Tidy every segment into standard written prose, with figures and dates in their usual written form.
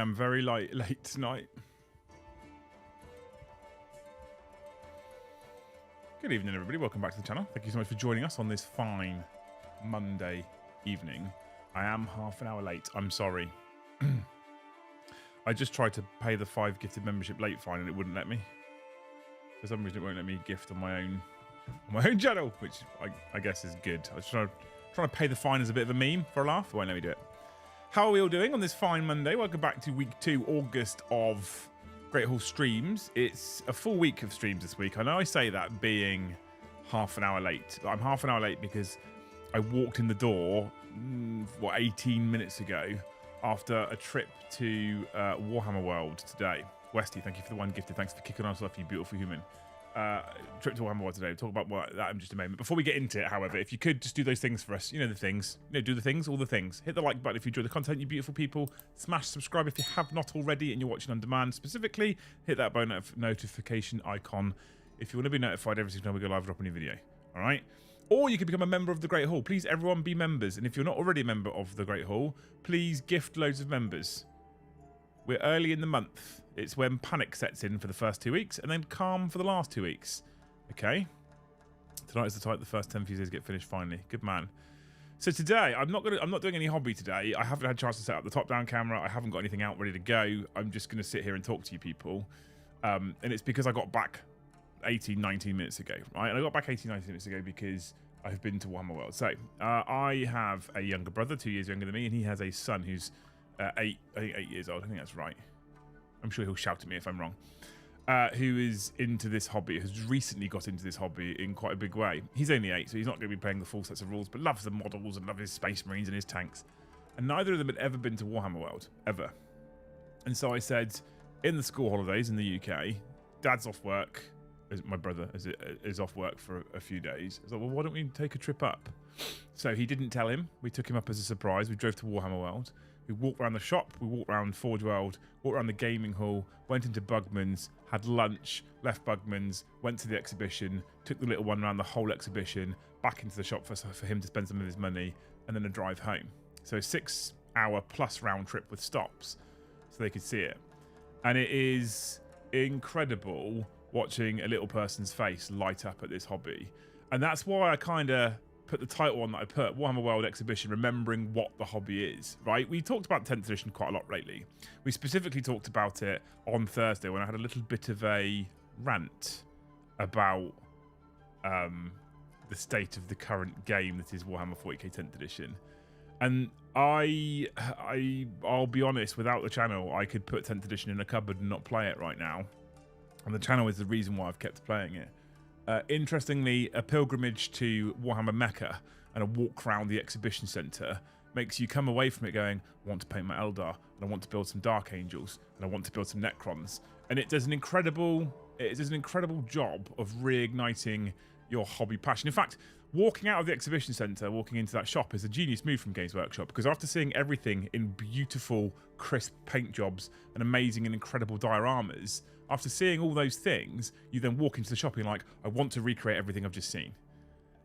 am very late tonight. Good evening, everybody. Welcome back to the channel. Thank you so much for joining us on this fine Monday evening. I am half an hour late. I'm sorry. I just tried to pay the 5 gifted membership late fine and it wouldn't let me. For some reason, it won't let me gift on my own channel, which I guess is good. I was trying to pay the fine as a bit of a meme for a laugh. It won't let me do it. How are we all doing on this fine Monday? Welcome back to week 2, August of Great Hall streams. It's a full week of streams this week. I know I say that being half an hour late. I'm half an hour late because I walked in the door, 18 minutes ago after a trip to Warhammer World today. Westy, thank you for the 1 gifted. Thanks for kicking us off, you beautiful human. Trip to Warhammer World today. We'll talk about that in just a moment. Before we get into it, however, if you could just do those things for us, you know the things, do the things, all the things. Hit the like button if you enjoy the content, you beautiful people. Smash subscribe if you have not already and you're watching on demand. Specifically, hit that bell notification icon if you want to be notified every single time we go live or drop a new video. All right? Or you can become a member of the Great Hall. Please, everyone, be members. And if you're not already a member of the Great Hall, please gift loads of members. We're early in the month. It's when panic sets in for the first 2 weeks and then calm for the last 2 weeks. Okay? Tonight is the time the first 10 Fuses get finished finally. Good man. So today, I'm not doing any hobby today. I haven't had a chance to set up the top-down camera. I haven't got anything out ready to go. I'm just going to sit here and talk to you people. And it's because I got back 18, 19 minutes ago, right? And I got back 18, 19 minutes ago because I've been to Warhammer World. So I have a younger brother, 2 years younger than me, and he has a son who's 8 years old. I think that's right. I'm sure he'll shout at me if I'm wrong. Who is into this hobby, has recently got into this hobby in quite a big way. He's only 8, so he's not going to be playing the full sets of rules, but loves the models and loves his Space Marines and his tanks. And neither of them had ever been to Warhammer World, ever. And so I said, in the school holidays in the UK, Dad's off work, my brother is off work for a few days. I was like, well, why don't we take a trip up? So he didn't tell him. We took him up as a surprise. We drove to Warhammer World. We walked around the shop, we walked around Forge World, walked around the gaming hall, went into Bugman's, had lunch, left Bugman's, went to the exhibition, took the little one around the whole exhibition, back into the shop for him to spend some of his money, and then a drive home. So a 6-hour plus round trip with stops so they could see it. And it is incredible watching a little person's face light up at this hobby. And that's why I kind of put the title on that I put, Warhammer World Exhibition, remembering what the hobby is, right? We talked about 10th edition quite a lot lately. We specifically talked about it on Thursday when I had a little bit of a rant about the state of the current game that is Warhammer 40k 10th edition. And I'll be honest, without the channel, I could put 10th edition in a cupboard and not play it right now. And the channel is the reason why I've kept playing it. Interestingly, a pilgrimage to Warhammer Mecca and a walk around the exhibition centre makes you come away from it going, I want to paint my Eldar, and I want to build some Dark Angels, and I want to build some Necrons. And it does an incredible job of reigniting your hobby passion. In fact, walking out of the exhibition centre, walking into that shop is a genius move from Games Workshop, because after seeing everything in beautiful, crisp paint jobs and amazing and incredible dioramas, after seeing all those things, you then walk into the shop and you're like, I want to recreate everything I've just seen.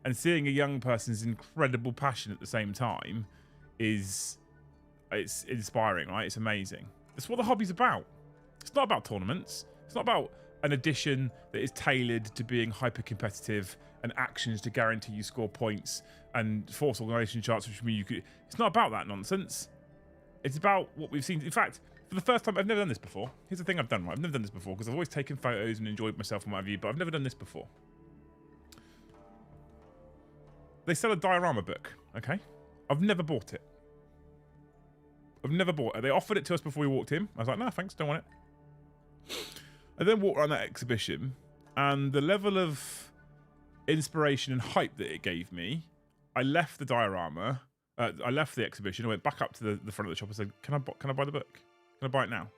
And seeing a young person's incredible passion at the same time it's inspiring, right? It's amazing. That's what the hobby's about. It's not about tournaments. It's not about an edition that is tailored to being hyper competitive and actions to guarantee you score points and force organisation charts, which mean you could. It's not about that nonsense. It's about what we've seen. In fact, for the first time, I've never done this before. Here's the thing I've done, right? I've never done this before because I've always taken photos and enjoyed myself and what have you, but I've never done this before. They sell a diorama book, okay? I've never bought it. I've never bought it. They offered it to us before we walked in. I was like, no, thanks, don't want it. I then walked around that exhibition, and the level of inspiration and hype that it gave me, I left the diorama, I left the exhibition, I went back up to the front of the shop and said, can I buy the book? Can I buy it now?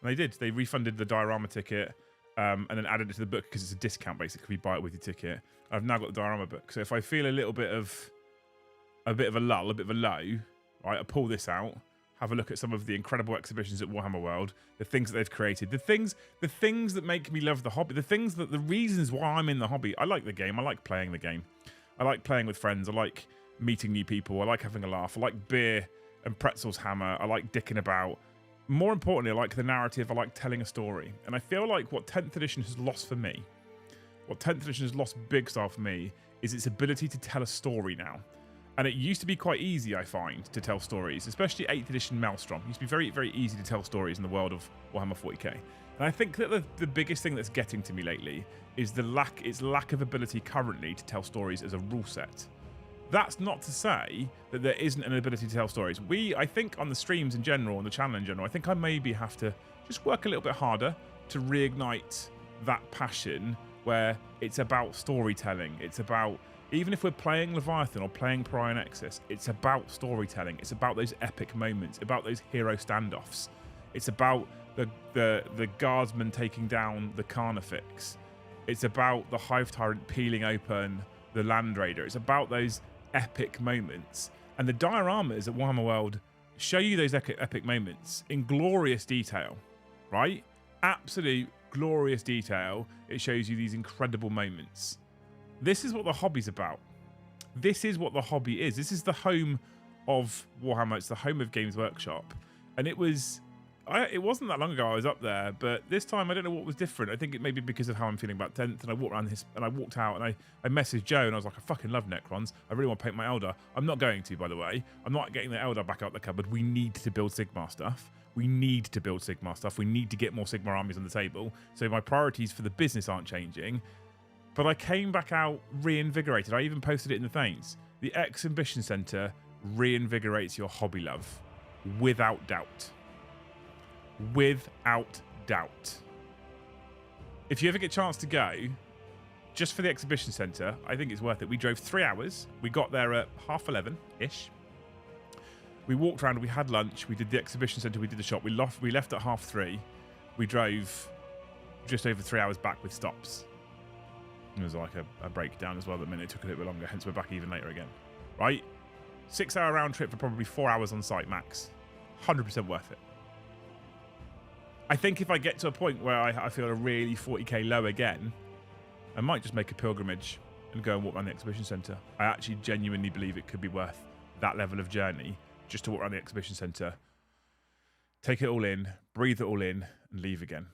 And they did. They refunded the diorama ticket and then added it to the book because it's a discount basically if you buy it with your ticket. I've now got the diorama book. So if I feel a little bit of a lull, a bit of a low, right, I pull this out, have a look at some of the incredible exhibitions at Warhammer World, the things that they've created, the things that make me love the hobby, the reasons why I'm in the hobby. I like the game. I like playing the game. I like playing with friends. I like meeting new people. I like having a laugh. I like beer and pretzels hammer. I like dicking about. more importantly, I like the narrative. I like telling a story. And I feel like what 10th edition has lost for me, what 10th edition has lost big style for me, is its ability to tell a story now. And it used to be quite easy, I find, to tell stories, especially 8th edition Maelstrom. It used to be very, very easy to tell stories in the world of Warhammer 40k. And I think that the biggest thing that's getting to me lately is its lack of ability currently to tell stories as a rule set. That's not to say that there isn't an ability to tell stories. I think on the streams in general, on the channel in general, I think I maybe have to just work a little bit harder to reignite that passion where it's about storytelling. It's about, even if we're playing Leviathan or playing Pariah Nexus, it's about storytelling. It's about those epic moments, about those hero standoffs. It's about the guardsman taking down the Carnifex. It's about the Hive Tyrant peeling open the Land Raider. It's about those epic moments. And the dioramas at Warhammer World show you those epic moments in glorious detail, right? Absolute glorious detail. It shows you these incredible moments. This is what the hobby's about. This is what the hobby is. This is the home of Warhammer. It's the home of Games Workshop. And it wasn't that long ago I was up there, but this time I don't know what was different. I think it may be because of how I'm feeling about 10th, and I walked around this, and I walked out, and I messaged Joe, and I was like, I fucking love Necrons. I really want to paint my Eldar. I'm not going to, by the way. I'm not getting the Eldar back out the cupboard. We need to build Sigmar stuff. We need to build Sigmar stuff. We need to get more Sigmar armies on the table. So my priorities for the business aren't changing. But I came back out reinvigorated. I even posted it in the things. The Exhibition Centre reinvigorates your hobby love. Without doubt. Without doubt. If you ever get a chance to go, just for the Exhibition Centre, I think it's worth it. We drove 3 hours. We got there at 11:30-ish. We walked around, we had lunch, we did the Exhibition Centre, we did the shop. We left at 3:30. We drove just over 3 hours back with stops. It was like a breakdown as well. The minute it took a little bit longer, hence we're back even later again. Right? 6 hour round trip for probably 4 hours on site max. 100% worth it. I think if I get to a point where I feel a really 40k low again, I might just make a pilgrimage and go and walk around the Exhibition Centre. I actually genuinely believe it could be worth that level of journey just to walk around the Exhibition Centre, take it all in, breathe it all in, and leave again.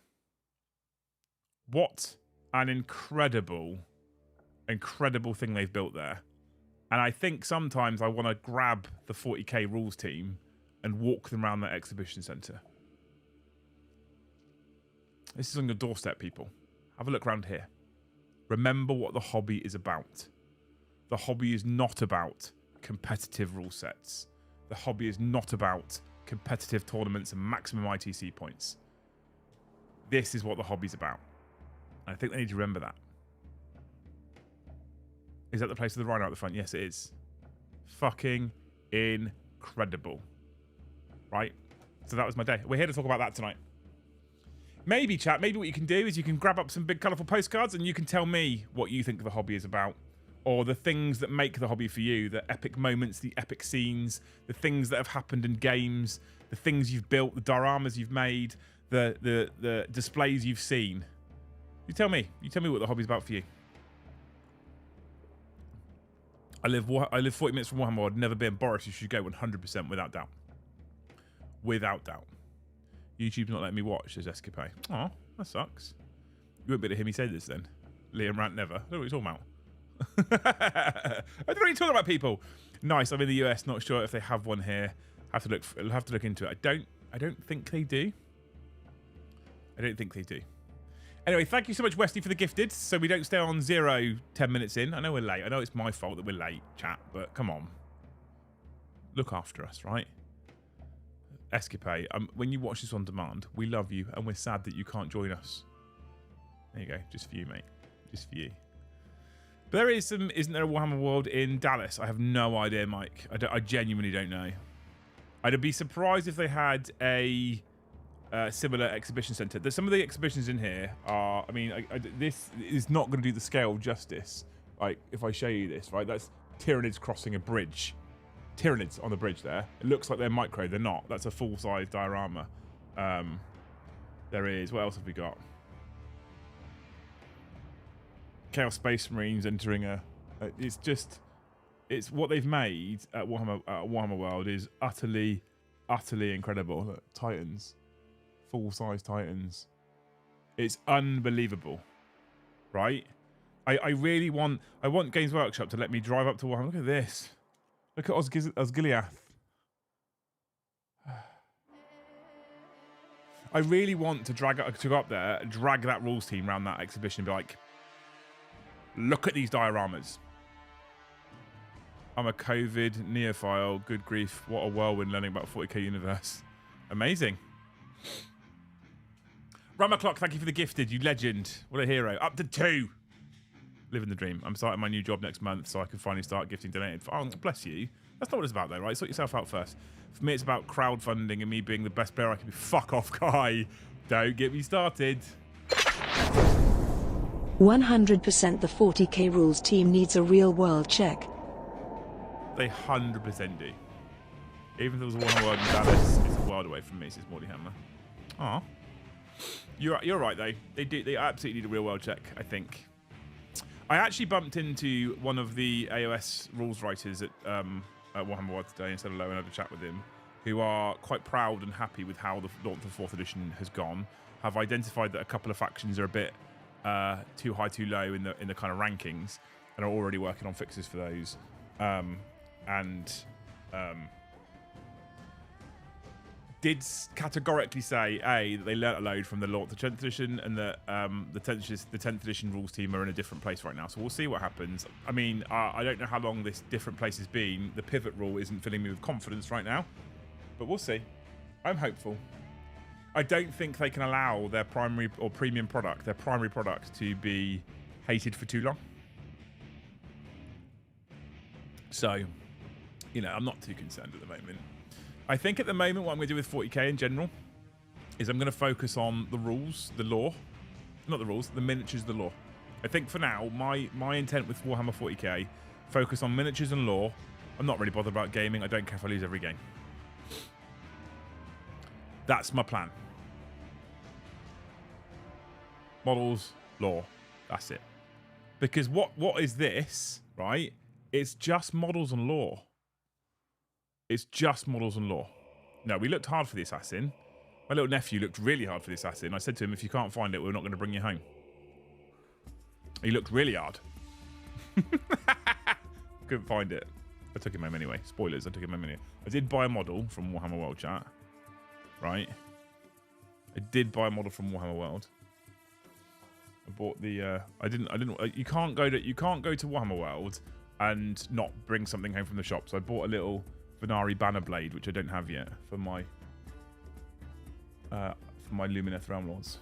What an incredible thing they've built there. And I think sometimes I want to grab the 40k rules team and walk them around that Exhibition Centre. This is on your doorstep, people. Have a look around here. Remember what the hobby is about. The hobby is not about competitive rule sets. The hobby is not about competitive tournaments and maximum ITC points. This is what the hobby's about. And I think they need to remember that. Is that the place with the rhino at the front? Yes, it is. Fucking incredible. Right? So that was my day. We're here to talk about that tonight. Maybe, chat, maybe what you can do is you can grab up some big colourful postcards and you can tell me what you think the hobby is about. Or the things that make the hobby for you. The epic moments, the epic scenes, the things that have happened in games, the things you've built, the dioramas you've made, the displays you've seen. You tell me. You tell me what the hobby's about for you. I live 40 minutes from Warhammer World. Never been. Boris, you should go 100% without doubt. Without doubt. YouTube's not letting me watch, says Escapade. Oh, that sucks. You won't be able to hear me say this then. Liam Rant never. I don't know what you're talking about. I don't know what you're talking about, people. Nice. I'm in the US. Not sure if they have one here. Have to look into it. I don't think they do. I don't think they do. Anyway, thank you so much, Westy, for the gifted. So we don't stay on 10 minutes in. I know we're late. I know it's my fault that we're late, chat. But come on. Look after us, right? Escapade. When you watch this on demand, we love you and we're sad that you can't join us. There you go. Just for you, mate. Just for you. But there is some, isn't there a Warhammer World in Dallas? I have no idea, Mike. I genuinely don't know. I'd be surprised if they had a similar exhibition centre. There's some of the exhibitions in here are, I mean, this is not going to do the scale justice. Like, if I show you this, right? That's Tyranids crossing a bridge. Tyranids on the bridge there. It looks like they're micro. They're not. That's a full-size diorama. There is. What else have we got? Chaos Space Marines entering a... It's what they've made at Warhammer World is utterly incredible. Look, Titans. full-size Titans. It's unbelievable, right? I really want Games Workshop to let me drive up to Warhammer. Look at this. Look at Osgiliath. I really want to go up there, drag that rules team around that exhibition and be like, look at these dioramas. I'm a COVID neophile. Good grief. What a whirlwind learning about 40k universe. Amazing. Rum o'clock, thank you for the gifted, you legend. What a hero. Up to 2. Living the dream. I'm starting my new job next month, so I can finally start gifting donated. Oh, bless you. That's not what it's about, though, right? Sort yourself out first. For me, it's about crowdfunding and me being the best player I can be. Fuck off, Kai. Don't get me started. 100% the 40k rules team needs a real-world check. They 100% do. Even if there was a Warhammer World in Dallas, it's a world away from me, says Morty Hammer. Aw. You're right, though. They absolutely need a real-world check, I think. I actually bumped into one of the AOS rules writers at Warhammer World today instead of Low and had a chat with him, who are quite proud and happy with how the launch of 4th edition has gone. Have identified that a couple of factions are a bit too high, too low in the kind of rankings, and are already working on fixes for those. Did categorically say that they learnt a load from the launch of 10th edition, and that the 10th edition rules team are in a different place right now. So we'll see what happens. I mean, I don't know how long this different place has been. The pivot rule isn't filling me with confidence right now, but we'll see. I'm hopeful. I don't think they can allow their primary or premium product, to be hated for too long. So, you know, I'm not too concerned at the moment. I think at the moment what I'm going to do with 40k in general is I'm going to focus on the rules, the lore. Not the rules, the miniatures, the lore. I think for now, my intent with Warhammer 40k, focus on miniatures and lore. I'm not really bothered about gaming. I don't care if I lose every game. That's my plan. Models, lore. That's it. Because what is this, right? It's just models and lore. It's just models and lore. No, we looked hard for the assassin. My little nephew looked really hard for the assassin. I said to him, if you can't find it, we're not going to bring you home. He looked really hard. Couldn't find it. I took him home anyway. Spoilers, I took him home anyway. I did buy a model from Warhammer World, chat. Right? I did buy a model from Warhammer World. I bought the you can't go to Warhammer World and not bring something home from the shop. So I bought a little Venari banner blade, which I don't have yet, for my Lumineth Realm Lords.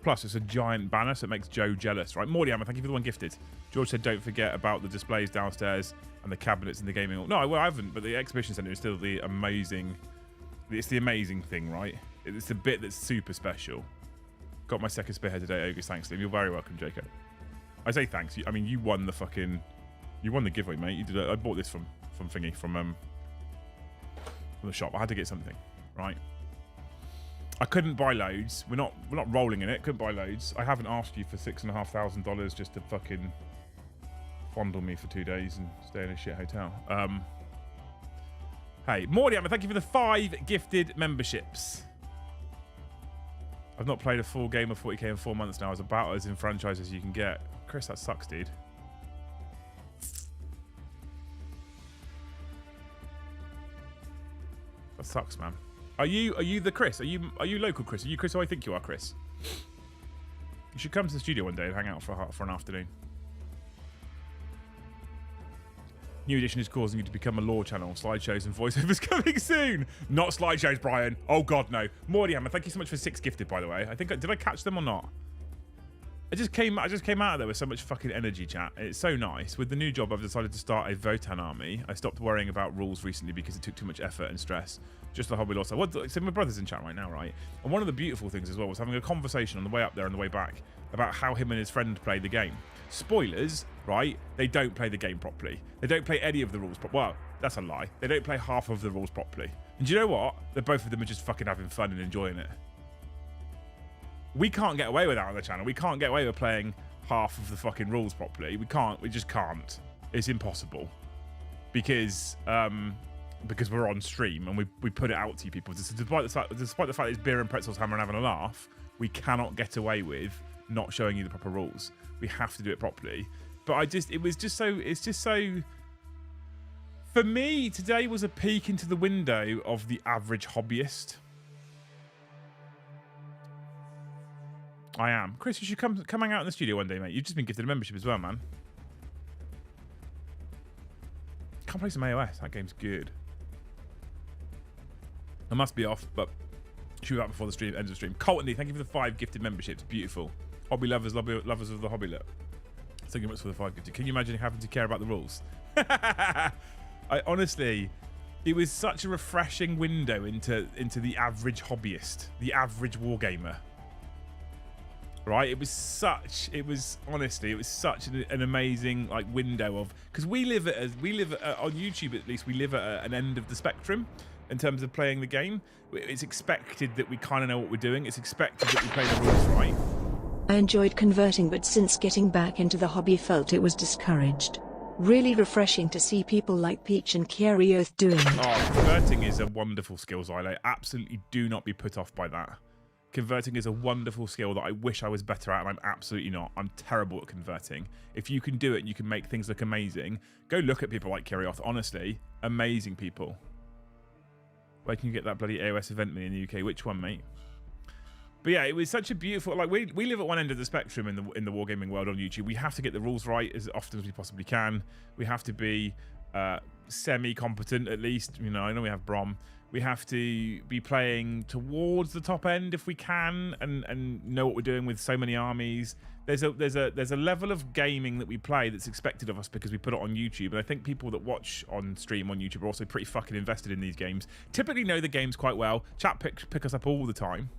Plus, it's a giant banner, so it makes Joe jealous, right? Morty Hammer, thank you for the one gifted. George said, don't forget about the displays downstairs and the cabinets in the gaming hall. No, well, I haven't, but the exhibition centre is still the amazing... It's the amazing thing, right? It's the bit that's super special. Got my second spearhead today, August. Thanks, Liam. You're very welcome, Jacob. I say thanks. I mean, you won the fucking... You won the giveaway, mate. You did. I bought this from the shop. I had to get something, right? I couldn't buy loads. We're not rolling in it. Couldn't buy loads. I haven't asked you for $6,500 just to fucking fondle me for 2 days and stay in a shit hotel. Hey, Morty, thank you for the 5 gifted memberships. I've not played a full game of 40k in 4 months now. It's about as enfranchised as you can get. Chris, that sucks, dude. That sucks, man. Are you the Chris? Are you local Chris? Are you Chris who I think you are, Chris? You should come to the studio one day and hang out for an afternoon. New edition is causing you to become a lore channel. Slideshows and voiceovers coming soon. Not slideshows, Brian. Oh God, no. Morty Hammer, thank you so much for 6 gifted, by the way. I think did I catch them or not? I just came out of there with so much fucking energy, chat. It's so nice. With the new job, I've decided to start a Votan army. I stopped worrying about rules recently because it took too much effort and stress. Just the hobby loss. So my brother's in chat right now, right? And one of the beautiful things as well was having a conversation on the way up there and the way back about how him and his friend played the game. Spoilers, right? They don't play the game properly. They don't play any of the rules properly. Well, that's a lie. They don't play half of the rules properly. And do you know what? Both of them are just fucking having fun and enjoying it. We can't get away with that on the channel. We can't get away with playing half of the fucking rules properly. We can't. We just can't. It's impossible. Because because we're on stream and we put it out to you people. Despite the fact that it's beer and pretzels, hammer and having a laugh, we cannot get away with not showing you the proper rules. We have to do it properly. But it's just so. For me, today was a peek into the window of the average hobbyist. I am. Chris, you should come hang out in the studio one day, mate. You've just been gifted a membership as well, man. Can't play some AOS. That game's good. I must be off, but should be back before the stream ends of the stream. Colton, thank you for the 5 gifted memberships. Beautiful. Hobby lovers of the hobby look. Thank you much for the 5 gifted. Can you imagine having to care about the rules? I honestly, it was such a refreshing window into the average hobbyist, the average wargamer. Right? It was such an amazing like window of, because we live on YouTube at least, we live at an end of the spectrum in terms of playing the game. It's expected that we kind of know what we're doing. It's expected that we play the rules right. I enjoyed converting, but since getting back into the hobby felt it was discouraged. Really refreshing to see people like Peach and Kerioth doing it. Oh, converting is a wonderful skill, Xylo. Absolutely do not be put off by that. Converting is a wonderful skill that I wish I was better at, and I'm absolutely not. I'm terrible at converting. If you can do it and you can make things look amazing, go look at people like Kerioth. Honestly, amazing people. Where can you get that bloody AOS event in the UK? Which one, mate? But yeah, it was such a beautiful, like, we live at one end of the spectrum in the wargaming world on YouTube. We have to get the rules right as often as we possibly can. We have to be semi-competent at least. You know, I know we have Brom. We have to be playing towards the top end if we can, and know what we're doing with so many armies. There's a level of gaming that we play that's expected of us because we put it on YouTube, and I think people that watch on stream on YouTube are also pretty fucking invested in these games. Typically know the games quite well. Chat pick us up all the time.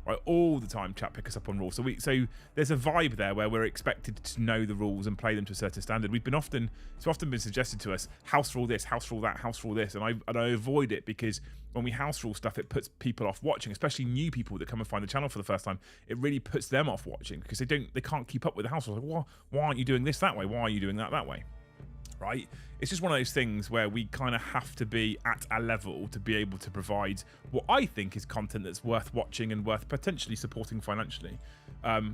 Right, all the time, chat pick us up on rules. So there's a vibe there where we're expected to know the rules and play them to a certain standard. It's often been suggested to us, house rule this, house rule that, house rule this, and I avoid it because when we house rule stuff, it puts people off watching, especially new people that come and find the channel for the first time. It really puts them off watching because they can't keep up with the house rules. Like, well, why aren't you doing this that way? Why are you doing that way? Right? It's just one of those things where we kind of have to be at a level to be able to provide what I think is content that's worth watching and worth potentially supporting financially.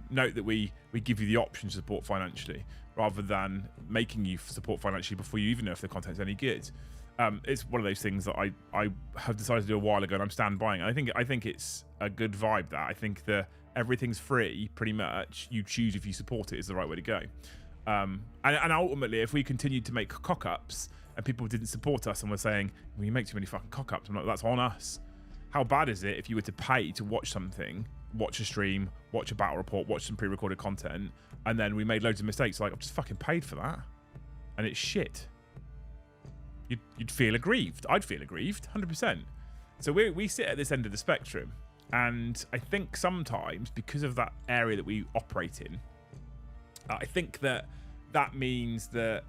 Note that we give you the option to support financially rather than making you support financially before you even know if the content's any good. It's one of those things that I have decided to do a while ago, and I'm stand by it. I think it's a good vibe. That I think that everything's free pretty much. You choose if you support it is the right way to go. And ultimately, if we continued to make cock-ups and people didn't support us and were saying, well, you make too many fucking cock-ups, I'm like, that's on us. How bad is it if you were to pay to watch something, watch a stream, watch a battle report, watch some pre-recorded content, and then we made loads of mistakes? Like, I've just fucking paid for that, and it's shit. You'd feel aggrieved. I'd feel aggrieved, 100%. So we sit at this end of the spectrum, and I think sometimes, because of that area that we operate in, I think that means that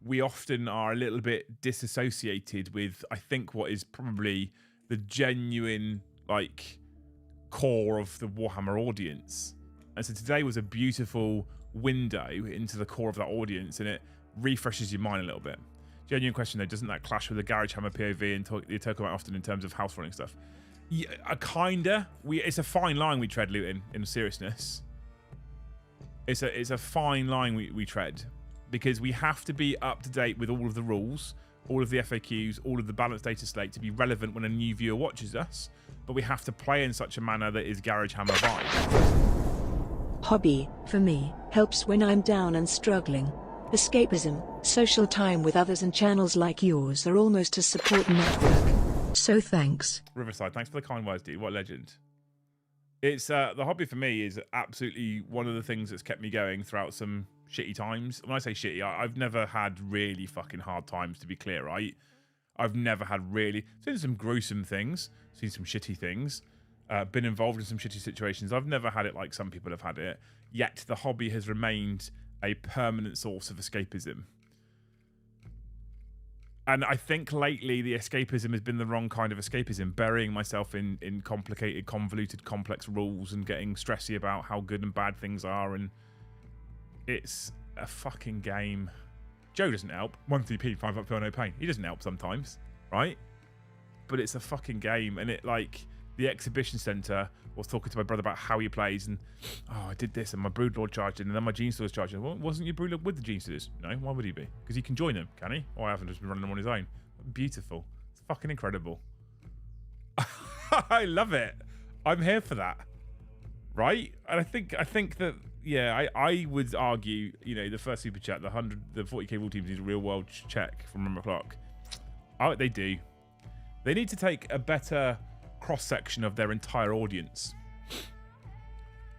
we often are a little bit disassociated with, I think, what is probably the genuine, like, core of the Warhammer audience. And so today was a beautiful window into the core of that audience, and it refreshes your mind a little bit. Genuine question, though, doesn't that clash with the Garage Hammer POV and you talk about often in terms of house running stuff? Yeah, kinda. It's a fine line we tread, Luton, in seriousness. It's a fine line we tread, because we have to be up to date with all of the rules, all of the FAQs, all of the balanced data slate to be relevant when a new viewer watches us, but we have to play in such a manner that is Garage Hammer vibe. Hobby, for me, helps when I'm down and struggling. Escapism, social time with others, and channels like yours are almost a support network. So thanks. Riverside, thanks for the kind words, dude. What a legend. It's the hobby for me is absolutely one of the things that's kept me going throughout some shitty times. When I say shitty, I've never had really fucking hard times, to be clear, right? I've never had really seen some gruesome things, seen some shitty things, been involved in some shitty situations. I've never had it like some people have had it. Yet the hobby has remained a permanent source of escapism. And I think lately the escapism has been the wrong kind of escapism, burying myself in complicated, convoluted, complex rules and getting stressy about how good and bad things are. And it's a fucking game. Joe doesn't help. 1 CP, 5 up, feel no pain. He doesn't help sometimes, right? but it's a fucking game. And it, like, the exhibition centre was talking to my brother about how he plays, and I did this, and my Broodlord charged in, and then my Genestealers charged in. Well, wasn't your Broodlord with the Genestealers? No, why would he be? Because he can join them, can he? Oh, I haven't just been running them on his own. Beautiful. It's fucking incredible. I love it. I'm here for that. Right? And I think that, yeah, I would argue, you know, the first super chat, the 40k rule teams need a real world check from Remember Clock. Oh, they do. They need to take a better cross-section of their entire audience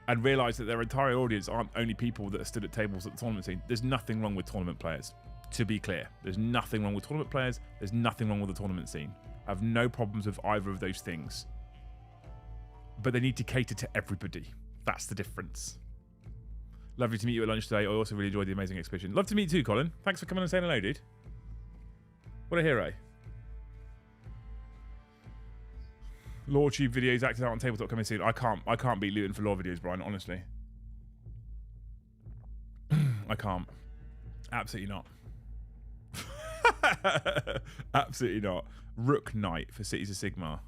and realise that their entire audience aren't only people that are stood at tables at the tournament scene. There's nothing wrong with tournament players, to be clear. There's nothing wrong with tournament players. There's nothing wrong with the tournament scene. I have no problems with either of those things. But they need to cater to everybody. That's the difference. Lovely to meet you at lunch today. I also really enjoyed the amazing exhibition. Love to meet you too, Colin. Thanks for coming and saying hello, dude. What a hero. Lore tube videos acted out on tabletop coming soon. I can't beat Luton for lore videos, Brian, honestly. I can't. Absolutely not. Absolutely not. Rook Knight for Cities of Sigmar.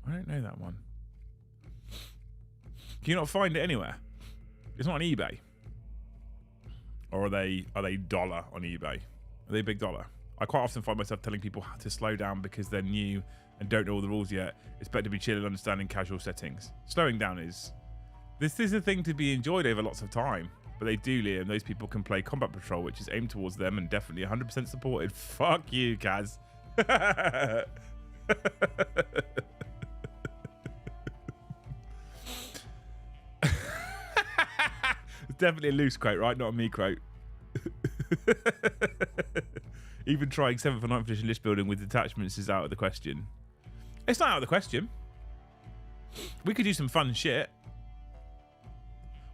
I don't know that one. Can you not find it anywhere? It's not on eBay. Or are they dollar on eBay? Are they big dollar? I quite often find myself telling people how to slow down because they're new and don't know all the rules yet. It's better to be chill and understanding casual settings. Slowing down is... This is a thing to be enjoyed over lots of time. But they do, Liam. Those people can play Combat Patrol, which is aimed towards them and definitely 100% supported. Fuck you, Kaz. It's definitely a loose quote, right? Not a me quote. Even trying 7th or 9th edition list building with detachments is out of the question. It's not out of the question. We could do some fun shit.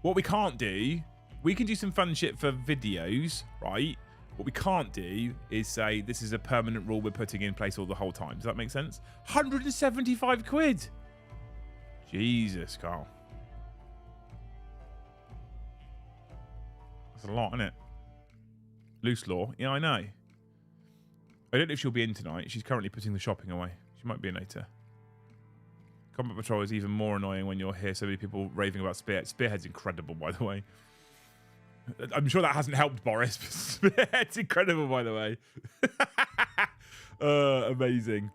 What we can't do, we can do some fun shit for videos, right? What we can't do is say this is a permanent rule we're putting in place all the whole time. Does that make sense? 175 quid. Jesus, Carl. That's a lot, isn't it? Loose law. Yeah, I know. I don't know if she'll be in tonight. She's currently putting the shopping away. She might be in later. Combat Patrol is even more annoying when you're here. So many people raving about Spearhead. Spearhead's incredible, by the way. I'm sure that hasn't helped Boris, but Spearhead's incredible, by the way. Amazing.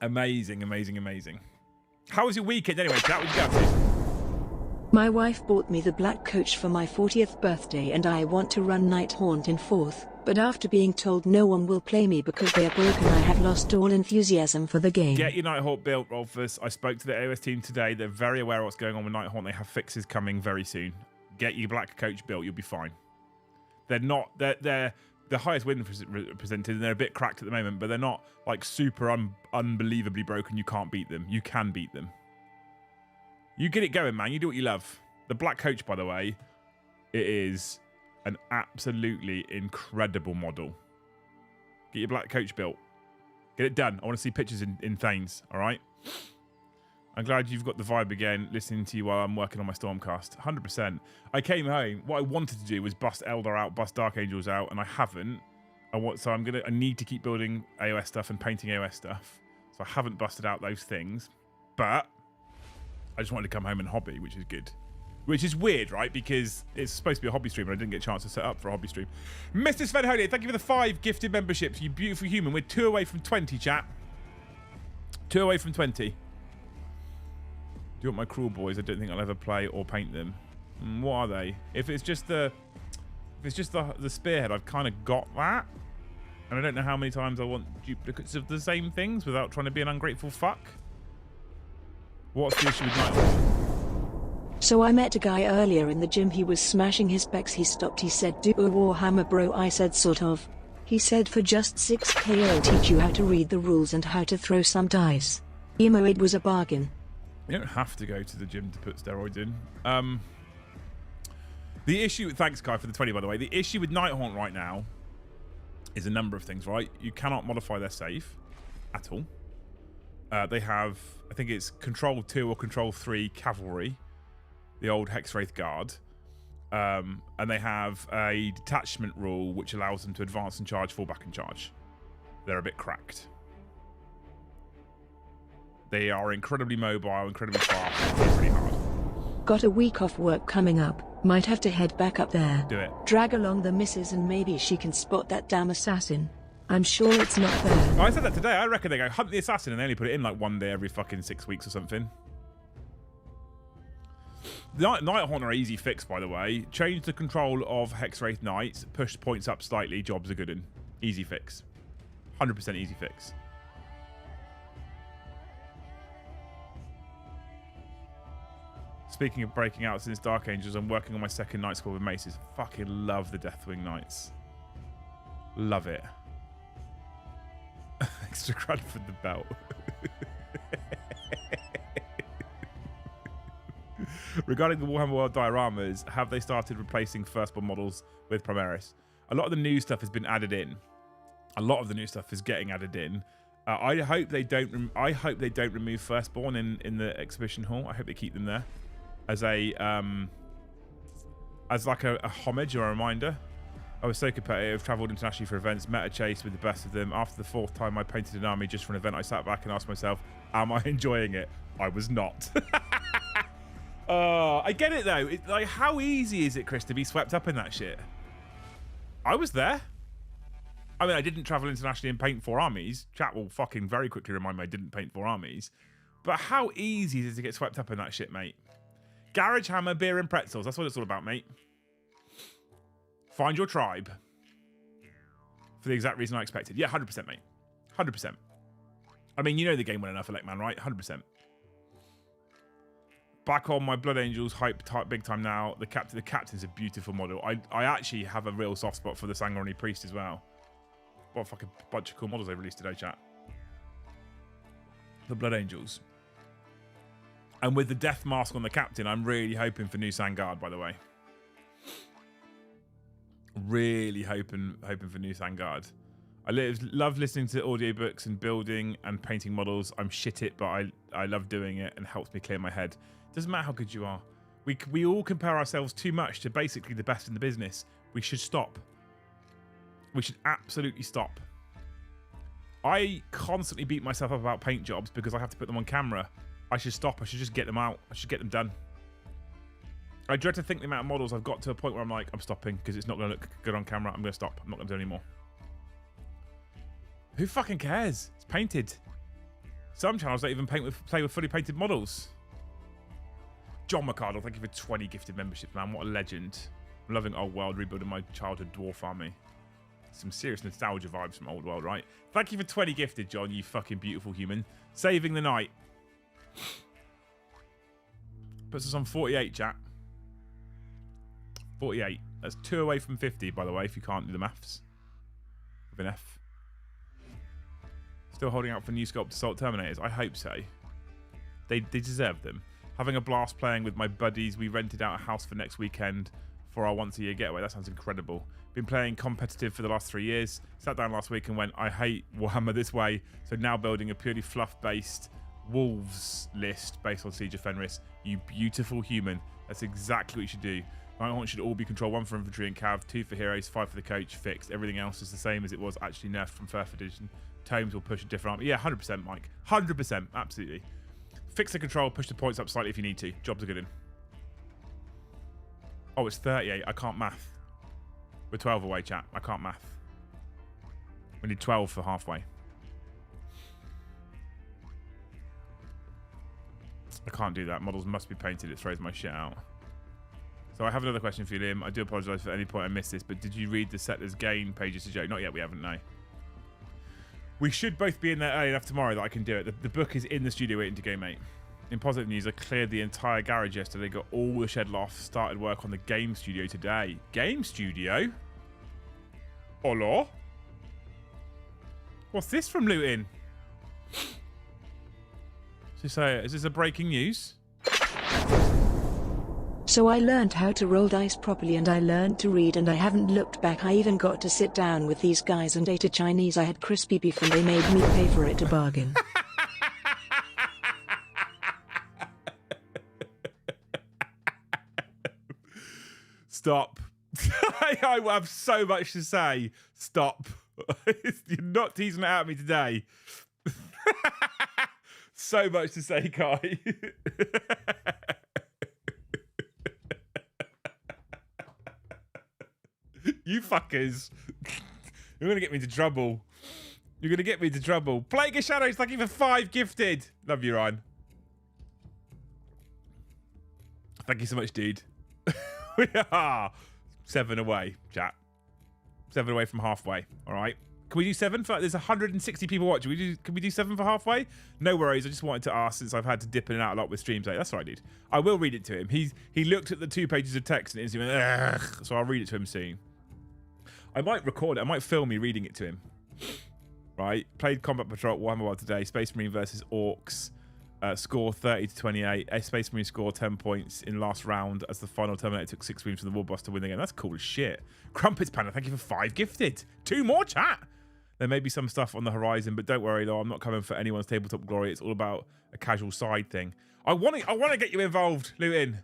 Amazing, amazing, amazing. How was your weekend anyway, chat? What did you get up to? My wife bought me the black coach for my 40th birthday and I want to run Night Haunt in 4th, but after being told no one will play me because they are broken I have lost all enthusiasm for the game. Get your Night Haunt built, Rolfus. I spoke to the AOS team today. They're very aware of what's going on with Night Haunt. They have fixes coming very soon. Get your black coach built. You'll be fine. They're not... They're the highest win presented and they're a bit cracked at the moment, but they're not like super unbelievably broken. You can't beat them. You can beat them. You get it going, man. You do what you love. The black coach, by the way, it is an absolutely incredible model. Get your black coach built. Get it done. I want to see pictures in Thanes, all right? I'm glad you've got the vibe again, listening to you while I'm working on my Stormcast. 100%. I came home. What I wanted to do was bust Eldar out, bust Dark Angels out, and I haven't. So I need to keep building AOS stuff and painting AOS stuff. So I haven't busted out those things. But I just wanted to come home and hobby, which is good. Which is weird, right? Because it's supposed to be a hobby stream, and I didn't get a chance to set up for a hobby stream. Mr. Sven Holier, thank you for the 5 gifted memberships. You beautiful human. We're 2 away from 20, chat. 2 away from 20. Do you want my cruel boys? I don't think I'll ever play or paint them. What are they? If it's just the spearhead, I've kind of got that. And I don't know how many times I want duplicates of the same things without trying to be an ungrateful fuck. What's the issue with Night? So I met a guy earlier in the gym. He was smashing his pecs. He stopped. He said, "Do a Warhammer, bro." I said, "Sort of." He said, "For just 6k I'll teach you how to read the rules and how to throw some dice." Emo, it was a bargain. You don't have to go to the gym to put steroids in. The issue... Thanks, Kai, for the 20, by the way. The issue with Night Haunt right now is a number of things, right? You cannot modify their save at all. They have... I think it's Control 2 or Control 3 Cavalry. The old Hexwraith Guard. And they have a detachment rule which allows them to advance and charge, fall back and charge. They're a bit cracked. They are incredibly mobile, incredibly fast, and pretty hard. Got a week off work coming up. Might have to head back up there. Do it. Drag along the missus and maybe she can spot that damn assassin. I'm sure it's not there. Oh, I said that today. I reckon they go hunt the assassin and they only put it in like one day every fucking 6 weeks or something. Night Haunter are easy fix, by the way. Change the control of Hexwraith Knights, push the points up slightly, jobs are good in. Easy fix. 100% easy fix. Speaking of breaking out since Dark Angels, I'm working on my second night squad with maces. Fucking love the Deathwing Knights. Love it. Extra crud for the belt. Regarding the Warhammer World dioramas, have they started replacing firstborn models with Primaris? A lot of the new stuff has been added in. A lot of the new stuff is getting added in. I hope they don't. I hope they don't remove firstborn in the exhibition hall. I hope they keep them there as a like a homage or a reminder. I was so competitive, travelled internationally for events, met a chase with the best of them. After the 4th time I painted an army just for an event, I sat back and asked myself, am I enjoying it? I was not. I get it though. Like, how easy is it, Chris, to be swept up in that shit? I was there. I mean, I didn't travel internationally and paint 4 armies. Chat will fucking very quickly remind me I didn't paint 4 armies. But how easy is it to get swept up in that shit, mate? Garage hammer, beer and pretzels. That's what it's all about, mate. Find your tribe. For the exact reason I expected. Yeah, 100%, mate. 100%. I mean, you know the game well enough, Elect Man, right? 100%. Back on my Blood Angels hype big time now. The captain's a beautiful model. I actually have a real soft spot for the Sangorani Priest as well. What a fucking bunch of cool models they released today, chat. The Blood Angels. And with the death mask on the captain, I'm really hoping for new Sangard, by the way. Really hoping for new Sangard. I love listening to audiobooks and building and painting models. I'm shit it, but I love doing it and helps me clear my head. Doesn't matter how good you are. We all compare ourselves too much to basically the best in the business. We should stop. We should absolutely stop. I constantly beat myself up about paint jobs because I have to put them on camera. I should stop. I should just get them out. I should get them done. I dread to think the amount of models I've got to a point where I'm like, I'm stopping because it's not going to look good on camera. I'm going to stop. I'm not going to do any more. Who fucking cares? It's painted. Some channels don't even play with fully painted models. John McCardle, thank you for 20 gifted memberships, man. What a legend. I'm loving Old World, rebuilding my childhood dwarf army. Some serious nostalgia vibes from Old World, right? Thank you for 20 gifted, John, you fucking beautiful human. Saving the night. Puts us on 48, chat. 48. That's 2 away from 50, by the way, if you can't do the maths. With an F. Still holding out for new sculpt assault terminators. I hope so. They deserve them. Having a blast playing with my buddies. We rented out a house for next weekend for our once-a-year getaway. That sounds incredible. Been playing competitive for the last 3 years. Sat down last week and went, I hate Warhammer this way. So now building a purely fluff-based Wolves list based on Siege of Fenris. You beautiful human. That's exactly what you should do. My hunt should all be control 1 for infantry and cav, 2 for heroes, 5 for the coach, fixed. Everything else is the same as it was actually nerfed from 1st edition. Tomes will push a different army. Yeah, 100%, Mike. 100%, absolutely. Fix the control, push the points up slightly if you need to. Jobs are good in. Oh, it's 38. I can't math. We're 12 away, chat. I can't math. We need 12 for halfway. I can't do that. Models must be painted. It throws my shit out. So I have another question for you, Liam. I do apologise for any point I missed this, but did you read the Settlers Gain pages to Joe? Not yet. We haven't, no. We should both be in there early enough tomorrow that I can do it. The book is in the studio waiting to go, mate. In positive news, I cleared the entire garage yesterday, got all the shed loft, started work on the game studio today. Game studio? Hello? What's this from Luton? Is this a breaking news? So I learned how to roll dice properly and I learned to read and I haven't looked back. I even got to sit down with these guys and ate a Chinese. I had crispy beef and they made me pay for it, a bargain. Stop. I have so much to say. Stop. You're not teasing it out of me today. So much to say, Kai. You fuckers. You're going to get me into trouble. You're going to get me into trouble. Plague of Shadows, thank you for 5 gifted. Love you, Ryan. Thank you so much, dude. We are 7 away, chat. 7 away from halfway. All right. Can we do 7? There's 160 people watching. Can we do 7 for halfway? No worries. I just wanted to ask since I've had to dip in and out a lot with streams. That's all right, dude. I will read it to him. He looked at the 2 pages of text and instantly went, ugh, so I'll read it to him soon. I might record it. I might film me reading it to him. Right. Played Combat Patrol at Warhammer World today. Space Marine versus Orcs. Score 30-28. Space Marine score 10 points in last round as the final Terminator took 6 wins from the War Boss to win the game. That's cool as shit. Crumpets Panda, thank you for 5 gifted. 2 more, chat. There may be some stuff on the horizon, but don't worry though. I'm not coming for anyone's tabletop glory. It's all about a casual side thing. I want to get you involved, Luin.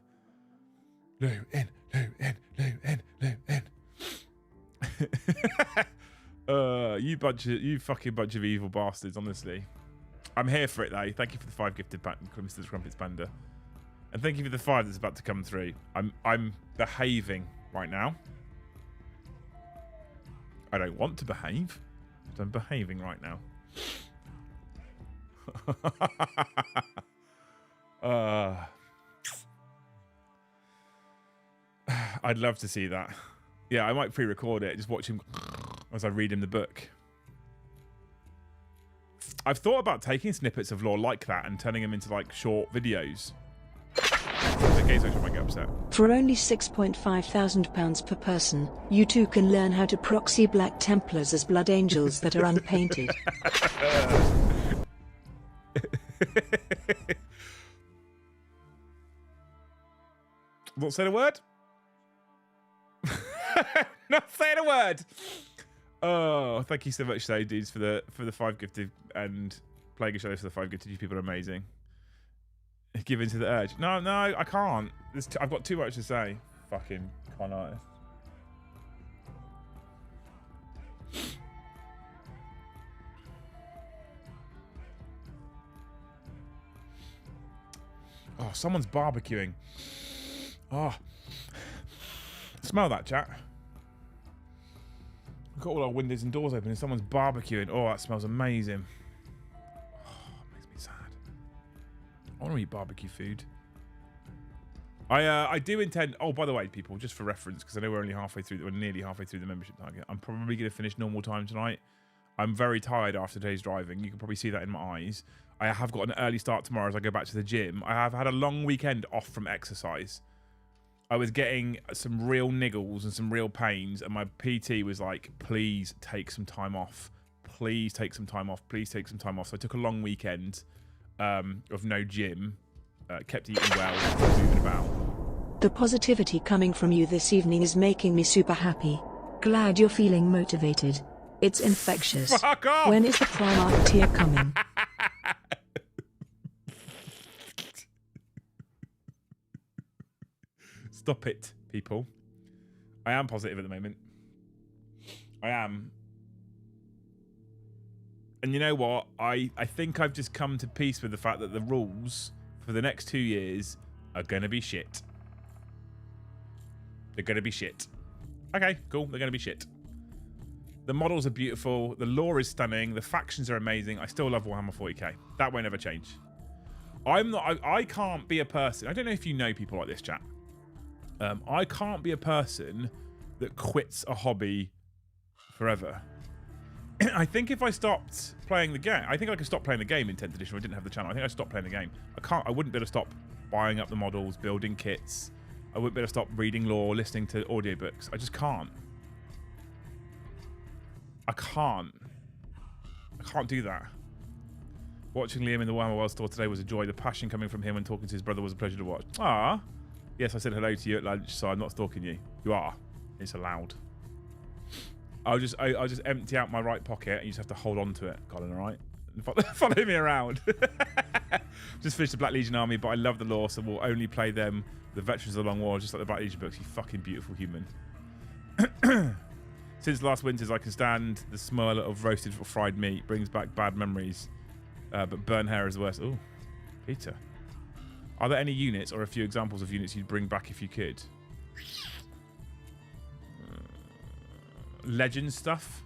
Luin. You fucking bunch of evil bastards, honestly. I'm here for it though. Thank you for the 5 gifted, Mr. Crumpets Panda, and thank you for the 5 that's about to come through. I'm behaving right now. I don't want to behave, but I'm behaving right now. I'd love to see that. Yeah, I might pre-record it. Just watch him as I read him the book. I've thought about taking snippets of lore like that and turning them into like short videos. The games actually might get upset. For only £6,500 per person, you too can learn how to proxy Black Templars as Blood Angels that are unpainted. Not saying a word? Not saying a word. Oh, thank you so much, though, dudes, for the 5 gifted, and Plague of Shadows for the 5 gifted. You people are amazing. Give in to the urge. No, I can't. I've got too much to say. Fucking con artist. Oh, someone's barbecuing. Oh, smell that, chat. We've got all our windows and doors open and someone's barbecuing. Oh, that smells amazing. Oh, makes me sad. I want to eat barbecue food. I do intend... Oh, by the way, people, just for reference, because I know we're only halfway through... We're nearly halfway through the membership target. I'm probably going to finish normal time tonight. I'm very tired after today's driving. You can probably see that in my eyes. I have got an early start tomorrow as I go back to the gym. I have had a long weekend off from exercise. I was getting some real niggles and some real pains, and my PT was like, please take some time off. Please take some time off. Please take some time off. So I took a long weekend of no gym, kept eating well, moving about. The positivity coming from you this evening is making me super happy. Glad you're feeling motivated. It's infectious. Fuck off! When is the Primarch tier coming? Stop it, people. I am positive at the moment. I am. And you know what? I think I've just come to peace with the fact that the rules for the next 2 years are going to be shit. They're going to be shit. Okay, cool. They're going to be shit. The models are beautiful. The lore is stunning. The factions are amazing. I still love Warhammer 40k. That won't ever change. I can't be a person. I don't know if you know people like this, chat. I can't be a person that quits a hobby forever. I think if I stopped playing the game, I think I could stop playing the game in 10th edition if I didn't have the channel. I think I'd stop playing the game. I wouldn't be able to stop buying up the models, building kits. I wouldn't be able to stop reading lore, listening to audiobooks. I just can't. I can't do that. Watching Liam in the Warhammer World store today was a joy. The passion coming from him and talking to his brother was a pleasure to watch. Ah. Yes, I said hello to you at lunch, so I'm not stalking you. You are. It's allowed. I'll just empty out my right pocket and you just have to hold on to it, Colin, all right? Follow me around. Just finished the Black Legion army, but I love the lore, so we'll only play them, the Veterans of the Long War, just like the Black Legion books. You fucking beautiful human. Since last winters, I can stand the smell of roasted or fried meat. Brings back bad memories. But burn hair is worse. Oh, Peter. Are there any units or a few examples of units you'd bring back if you could? Legend stuff.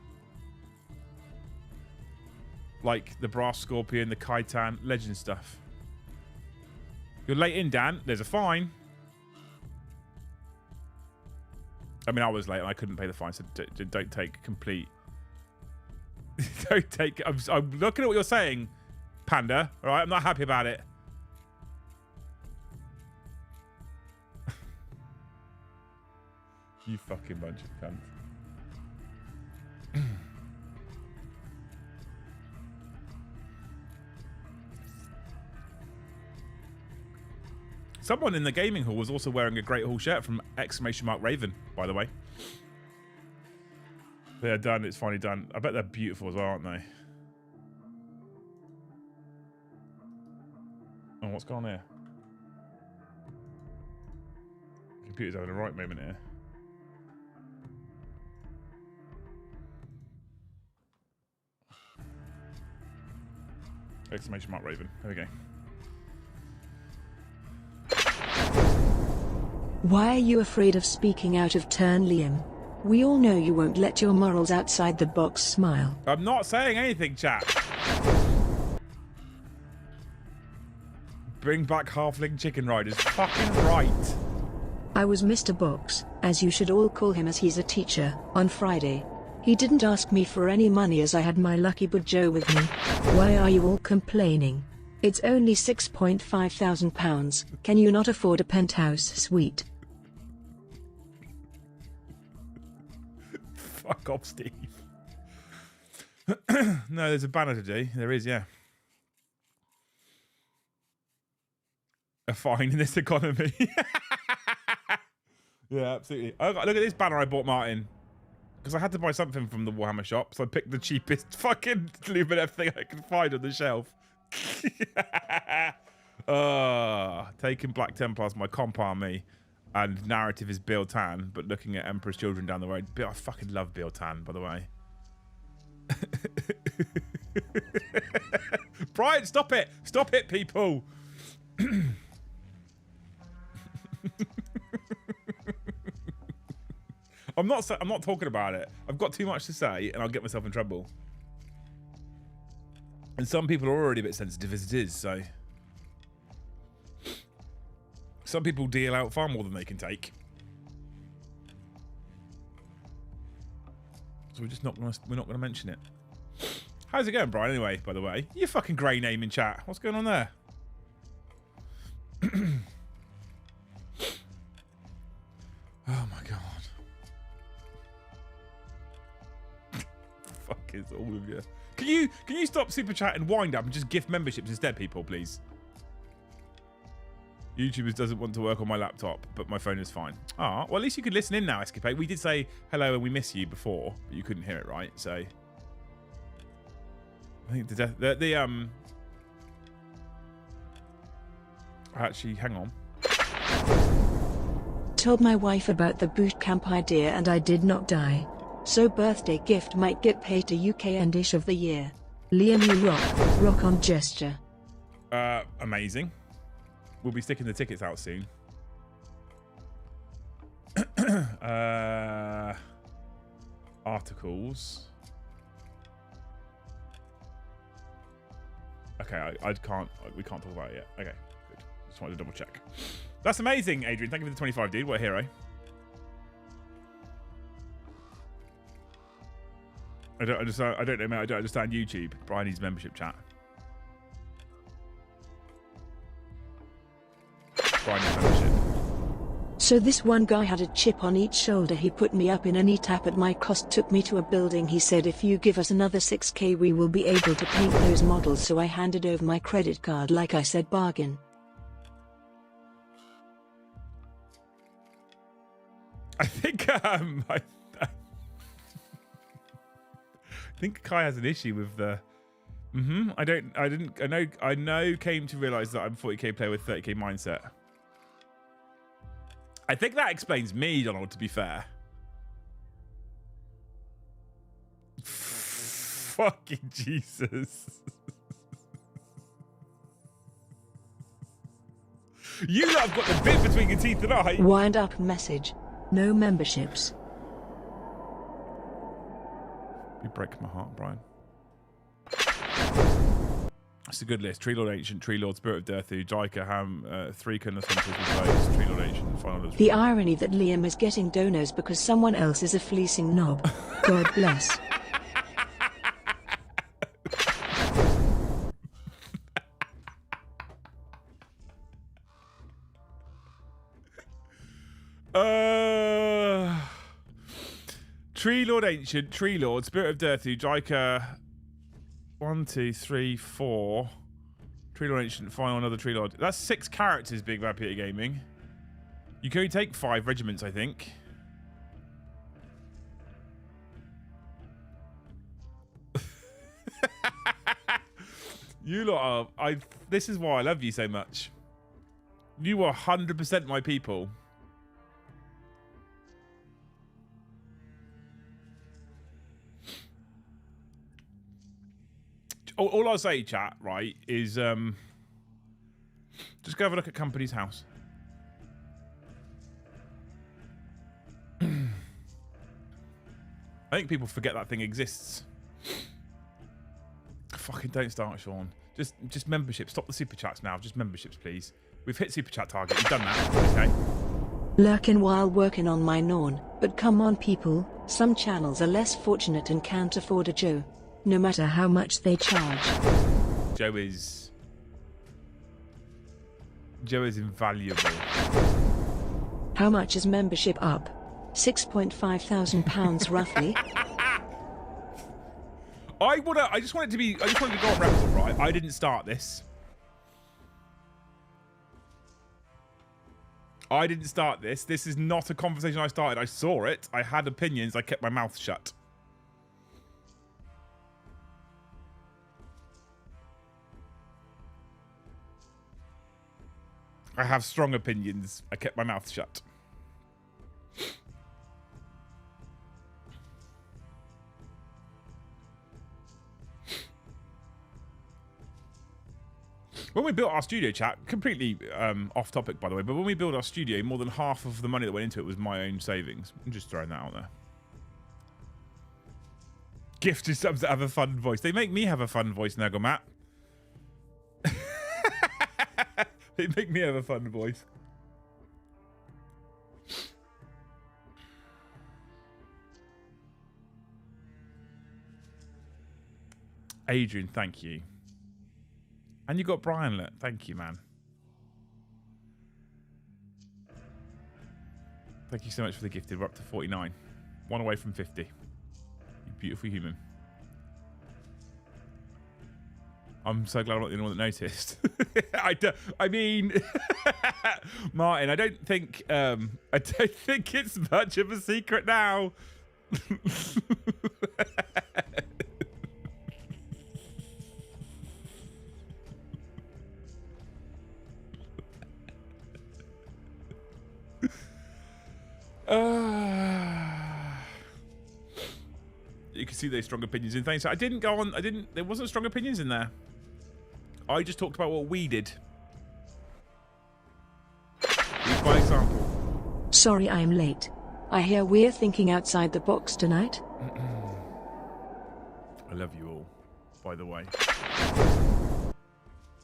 Like the Brass Scorpion, the Kaitan. Legend stuff. You're late in, Dan. There's a fine. I mean, I was late and I couldn't pay the fine, so don't take complete... don't take... I'm looking at what you're saying, Panda. All right, I'm not happy about it. You fucking bunch of cunts. Someone in the gaming hall was also wearing a Great Hall shirt from !Raven, by the way. They're done. It's finally done. I bet they're beautiful as well, aren't they? Oh, what's going on here? The computer's having a right moment here. !Raven. There we go. Why are you afraid of speaking out of turn, Liam? We all know you won't let your morals outside the box smile. I'm not saying anything, chat. Bring back halfling chicken riders. Fucking right. I was Mr. Box, as you should all call him as he's a teacher, on Friday. He didn't ask me for any money as I had my lucky Joe with me. Why are you all complaining? It's only £6,500. Can you not afford a penthouse suite? Fuck off, Steve. No, there's a banner to do. There is, yeah. A fine in this economy. Yeah, absolutely. Oh, look at this banner I bought, Martin. Because I had to buy something from the Warhammer shop, so I picked the cheapest fucking Lumineth thing I could find on the shelf. Taking Black Templars, my comp army, and narrative is Bill Tan, but looking at Emperor's Children down the road. I fucking love Bill Tan, by the way. Brian, stop it! Stop it, people! I'm not talking about it. I've got too much to say, and I'll get myself in trouble. And some people are already a bit sensitive as it is, so... Some people deal out far more than they can take. So we're not gonna mention it. How's it going, Brian, anyway, by the way? Your fucking grey name in chat. What's going on there? Oh my god. Fuck is all of you. Can you stop super chat and wind up and just gift memberships instead, people, please? YouTubers doesn't want to work on my laptop, but my phone is fine. Ah, well, at least you could listen in now, Escapade. We did say hello and we miss you before, but you couldn't hear it, right? So I think actually, hang on. Told my wife about the boot camp idea and I did not die. So birthday gift might get paid to UK and Dish of the Year. Liam, you rock. Rock on gesture. Amazing. We'll be sticking the tickets out soon. Articles. Okay, we can't talk about it yet. Okay, good. Just wanted to double check. That's amazing, Adrian. Thank you for the 25, dude. What a hero. I don't know, mate. I don't understand YouTube. Brian needs membership chat. Brian needs membership. So this one guy had a chip on each shoulder. He put me up in a knee tap at my cost, took me to a building. He said, if you give us another 6k we will be able to paint those models. So I handed over my credit card like I said, bargain. I think I think Kai has an issue with the I know came to realize that I'm 40k player with 30k mindset. I think that explains me, Donald, to be fair. Fucking Jesus. You lot have got the bit between your teeth and I. Wind up message. No memberships. You break my heart, Brian. It's a good list. Tree Lord Ancient, Tree Lord, Spirit of Deathu, Jaika, Ham, 3 Kunless Hunters with Blades, Tree Lord Ancient, Final. The irony that Liam is getting donos because someone else is a fleecing knob. God bless. Tree Lord Ancient, Tree Lord, Spirit of Deathu, Jaika. 1, 2, 3, 4. Tree Lord Ancient, Final, another Tree Lord. That's 6 characters, Big Bad Peter Gaming. You can only take 5 regiments, I think. You lot are... This is why I love you so much. You are 100% my people. All I'll say, chat, right, is just go have a look at Company's house. I think people forget that thing exists. Fucking don't start, Sean. Just membership. Stop the super chats now. Just memberships, please. We've hit super chat target. We've done that. Okay. Lurking while working on my lawn, but come on people, some channels are less fortunate and can't afford a Joe. No matter how much they charge. Joe is invaluable. How much is membership up? £6,500 roughly. I just want it to go on record, right? I didn't start this. I didn't start this. This is not a conversation I started. I saw it. I had opinions. I kept my mouth shut. I have strong opinions. I kept my mouth shut. When we built our studio, chat, completely off topic, by the way, but when we built our studio, more than half of the money that went into it was my own savings. I'm just throwing that out there. Gifted subs that have a fun voice. They make me have a fun voice, Nagomat. They make me have a fun voice. Adrian, thank you. And you got Brian lit. Thank you, man. Thank you so much for the gifted. We're up to 49. 1 away from 50. You beautiful human. I'm so glad I'm not the only one that noticed. I mean, Martin, I don't think it's much of a secret now. You can see those strong opinions in things. So there wasn't strong opinions in there. I just talked about what we did. Lead by example. Sorry I'm late. I hear we're thinking outside the box tonight. I love you all, by the way.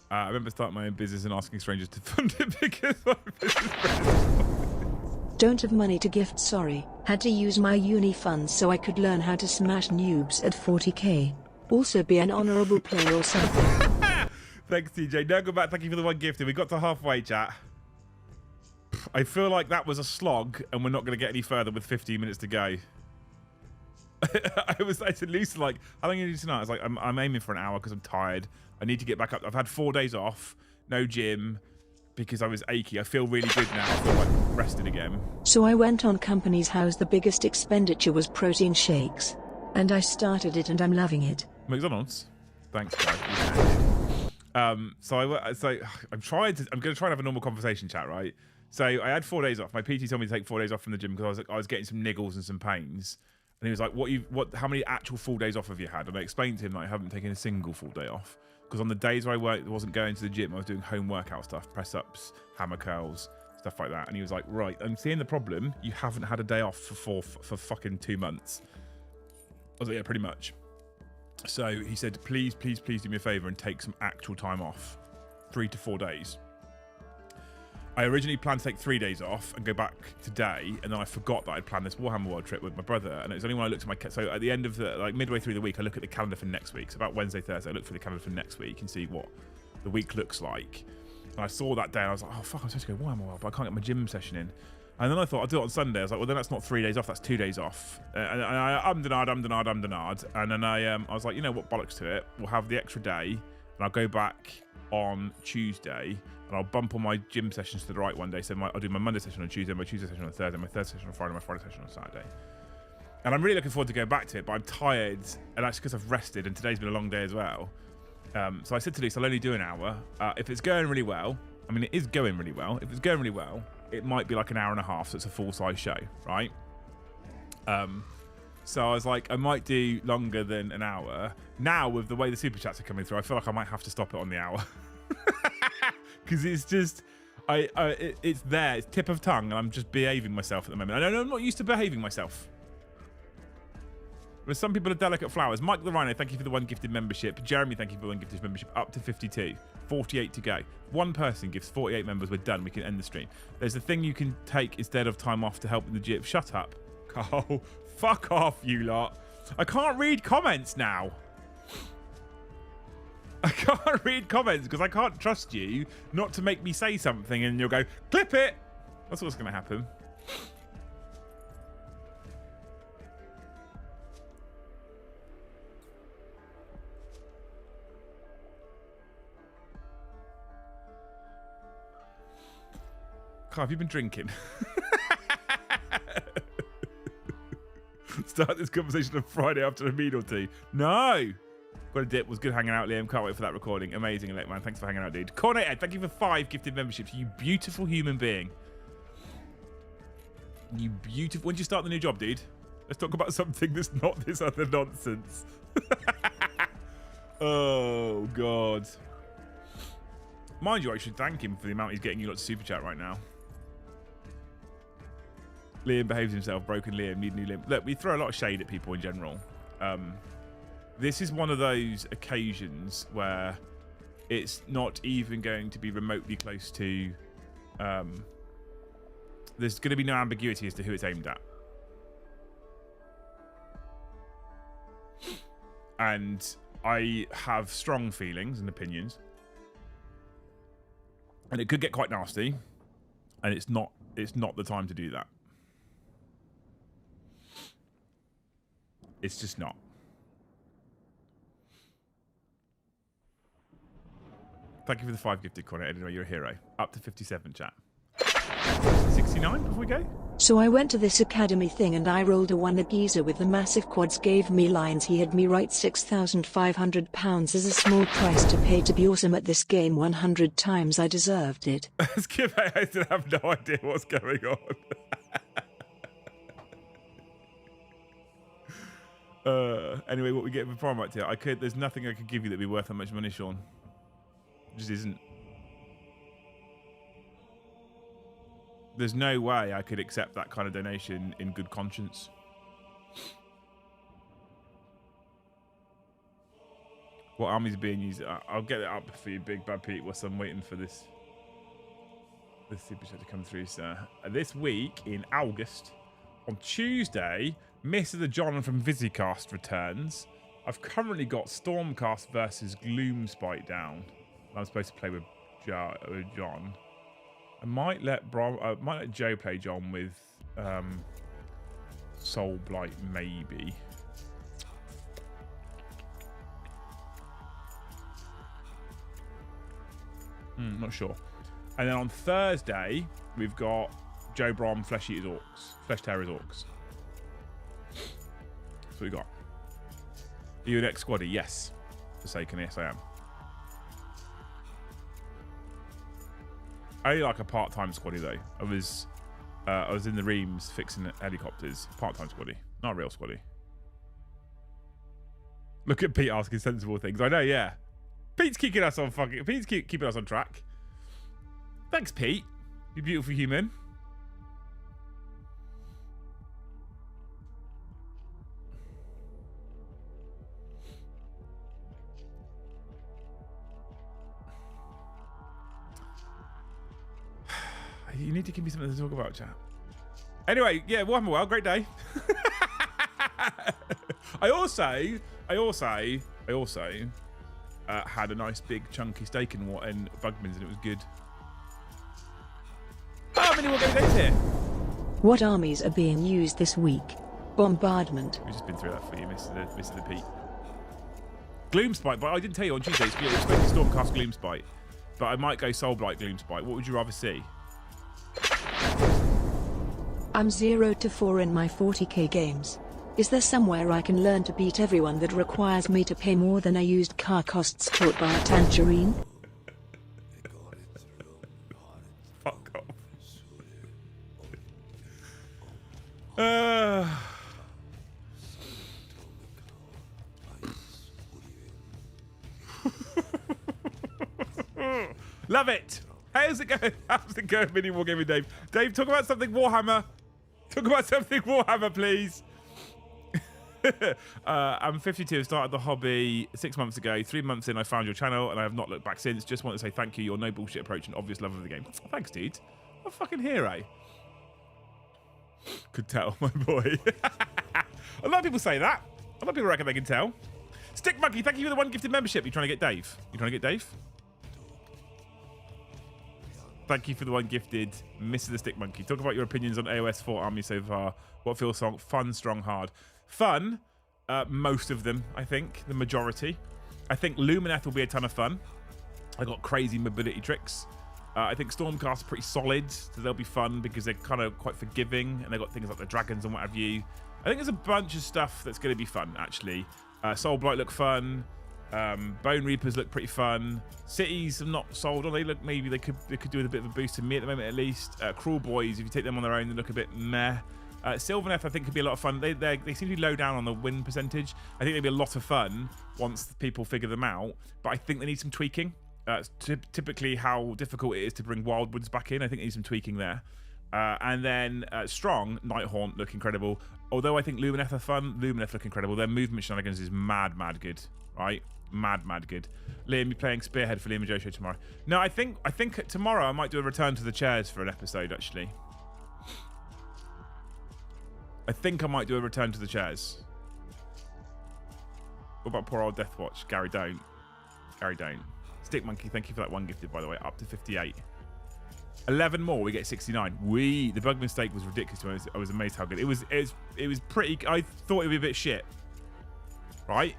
I remember starting my own business and asking strangers to fund it because my business friends. Don't have money to gift, sorry. Had to use my uni funds so I could learn how to smash noobs at 40k. Also be an honourable player or something. Thanks, TJ. Now go back. Thank you for the 1 gifted. We got to halfway, chat. I feel like that was a slog, and we're not going to get any further with 15 minutes to go. I said Lucy, like, how long are you doing tonight? I was like, I'm aiming for an hour because I'm tired. I need to get back up. I've had 4 days off, no gym, because I was achy. I feel really good now. I feel like rested again. So I went on Company's house. The biggest expenditure was protein shakes. And I started it and I'm loving it. McDonald's? Thanks, guys. So I'm going to try and have a normal conversation, chat, right? So I had 4 days off. My PT told me to take 4 days off from the gym because I was getting some niggles and some pains. And he was like, how many actual full days off have you had? And I explained to him that I haven't taken a single full day off. Because on the days where I wasn't going to the gym, I was doing home workout stuff, press-ups, hammer curls, stuff like that. And he was like, right, I'm seeing the problem. You haven't had a day off for fucking 2 months. I was like, yeah, pretty much. So he said, please do me a favor and take some actual time off. 3 to 4 days. I originally planned to take 3 days off and go back today, and then I forgot that I'd planned this Warhammer World trip with my brother, and it was only when I looked at my... So at the end of the... Like, midway through the week, I look at the calendar for next week. So about Wednesday, Thursday, I look for the calendar for next week and see what the week looks like. And I saw that day, and I was like, oh, fuck, I'm supposed to go Warhammer World, but I can't get my gym session in. And then I thought, I'll do it on Sunday. I was like, well, then that's not 3 days off, that's 2 days off. And I ummed-and-ahed. And then I was like, you know what, bollocks to it. We'll have the extra day, and I'll go back on Tuesday, and I'll bump all my gym sessions to the right one day. So I'll do my Monday session on Tuesday, my Tuesday session on Thursday, my Thursday session on Friday, my Friday session on Saturday. And I'm really looking forward to going back to it, but I'm tired, and that's because I've rested, and today's been a long day as well. So I said to Lisa, I'll only do an hour. If it's going really well, I mean, it is going really well. If it's going really well, it might be like an hour and a half, so it's a full-size show, right? So I was like, I might do longer than an hour. Now, with the way the super chats are coming through, I feel like I might have to stop it on the hour. Because it's just, it's there, it's tip of tongue, and I'm just behaving myself at the moment. I'm not used to behaving myself. But some people are delicate flowers. Mike the Rhino, thank you for the 1 gifted membership. Jeremy, thank you for the 1 gifted membership. Up to 52. 48 to go. One person gives 48 members. We're done. We can end the stream. There's a thing you can take instead of time off to help in the gym. Shut up. Oh, fuck off, you lot. I can't read comments now. I can't read comments because I can't trust you not to make me say something and you'll go, clip it. That's what's going to happen. Carl, have you been drinking? Start this conversation on Friday after a meal or two. No. Got a dip. Was good hanging out, Liam. Can't wait for that recording. Amazing, Elect Man. Thanks for hanging out, dude. Cornet, thank you for 5 gifted memberships. You beautiful human being. You beautiful. When did you start the new job, dude? Let's talk about something that's not this other nonsense. Oh, God. Mind you, I should thank him for the amount he's getting you lot to super chat right now. Liam behaves himself. Broken Liam. Need new Liam. Look, we throw a lot of shade at people in general. This is one of those occasions where it's not even going to be remotely close to... there's going to be no ambiguity as to who it's aimed at. And I have strong feelings and opinions. And it could get quite nasty. And it's not the time to do that. It's just not. Thank you for the 5 gifted, Cornet. Anyway, you're a hero. Up to 57, chat. 69 before we go? So I went to this academy thing and I rolled a 1. The geezer with the massive quads gave me lines. He had me write £6,500 as a small price to pay to be awesome at this game. 100 times I deserved it. Skip, I still have no idea what's going on. Anyway, what we get for Prime right here? There's nothing I could give you that'd be worth that much money, Sean. It just isn't. There's no way I could accept that kind of donation in good conscience. What armies are being used? I'll get it up for you, Big Bad Pete, whilst I'm waiting for this super chat to come through, sir. This week in August, on Tuesday, Miss of the John from Visicast returns. I've currently got Stormcast versus Gloomspite down. I'm supposed to play with John. I might let Joe play John with Soul Blight, maybe. Not sure. And then on Thursday, we've got Joe Brom, Flesh Eaters Orcs. Flesh Tearers Orcs. That's what we got. Are you an ex-squaddy? Yes. Forsaken, yes I am. I only like a part-time squaddy though. I was in the Reams fixing helicopters. Part-time squaddy. Not a real squaddy. Look at Pete asking sensible things. I know, yeah. Pete's keeping us on keeping us on track. Thanks, Pete. You beautiful human. You need to give me something to talk about, chat. Anyway, yeah, Warhammer World, great day. I also had a nice big chunky steak in Bugman's and it was good. How many more game days here? What armies are being used this week? Bombardment. We've just been through that for you, Mr. the Pete. Gloomspite, but I didn't tell you on Tuesday. It's Stormcast Gloomspite, but I might go Soulblight Gloomspite. What would you rather see? I'm 0 to 4 in my 40k games. Is there somewhere I can learn to beat everyone that requires me to pay more than a used car costs taught by a tangerine? Fuck off. Love it. How's it going? How's it going, Mini Wargaming Dave? Dave, talk about something Warhammer. Talk about something Warhammer, please. I'm 52. I started the hobby 6 months ago. 3 months in, I found your channel, and I have not looked back since. Just want to say thank you. Your no bullshit approach and obvious love of the game. Thanks, dude. What a fucking hero. Could tell, my boy. A lot of people say that. A lot of people reckon they can tell. Stick Monkey, thank you for the 1 gifted membership. You trying to get Dave? You trying to get Dave? Thank you for the 1 gifted, Mr. the Stick Monkey. Talk about your opinions on AOS 4 army so far. What feels fun, strong, hard? Fun, most of them, I think. The majority. I think Lumineth will be a ton of fun. I got crazy mobility tricks. I think Stormcast are pretty solid, so they'll be fun because they're kind of quite forgiving, and they've got things like the dragons and what have you. I think there's a bunch of stuff that's going to be fun, actually. Soulblight look fun. Bone Reapers look pretty fun. Cities I'm not sold on. They look, maybe they could do with a bit of a boost in me at the moment at least. Cruel Boys, if you take them on their own, they look a bit meh. Sylvaneth I think could be a lot of fun. They seem to be low down on the win percentage. I think they'd be a lot of fun once people figure them out, but I think they need some tweaking. Typically how difficult it is to bring Wildwoods back in. I think they need some tweaking there. And then Strong, Nighthaunt look incredible. Although I think Lumineth are fun, Lumineth look incredible. Their movement shenanigans is mad good, right? Mad good. Liam, you playing Spearhead for Liam and Joe show tomorrow? No, I think tomorrow I might do a return to the chairs for an episode, actually. I think I might do a return to the chairs. What about poor old Deathwatch? Gary, don't. Gary, don't. Stick Monkey, thank you for that 1 gifted, by the way. Up to 58. 11 more, we get 69. The bug mistake was ridiculous. I was amazed how good it was. It was pretty. I thought it would be a bit shit, right?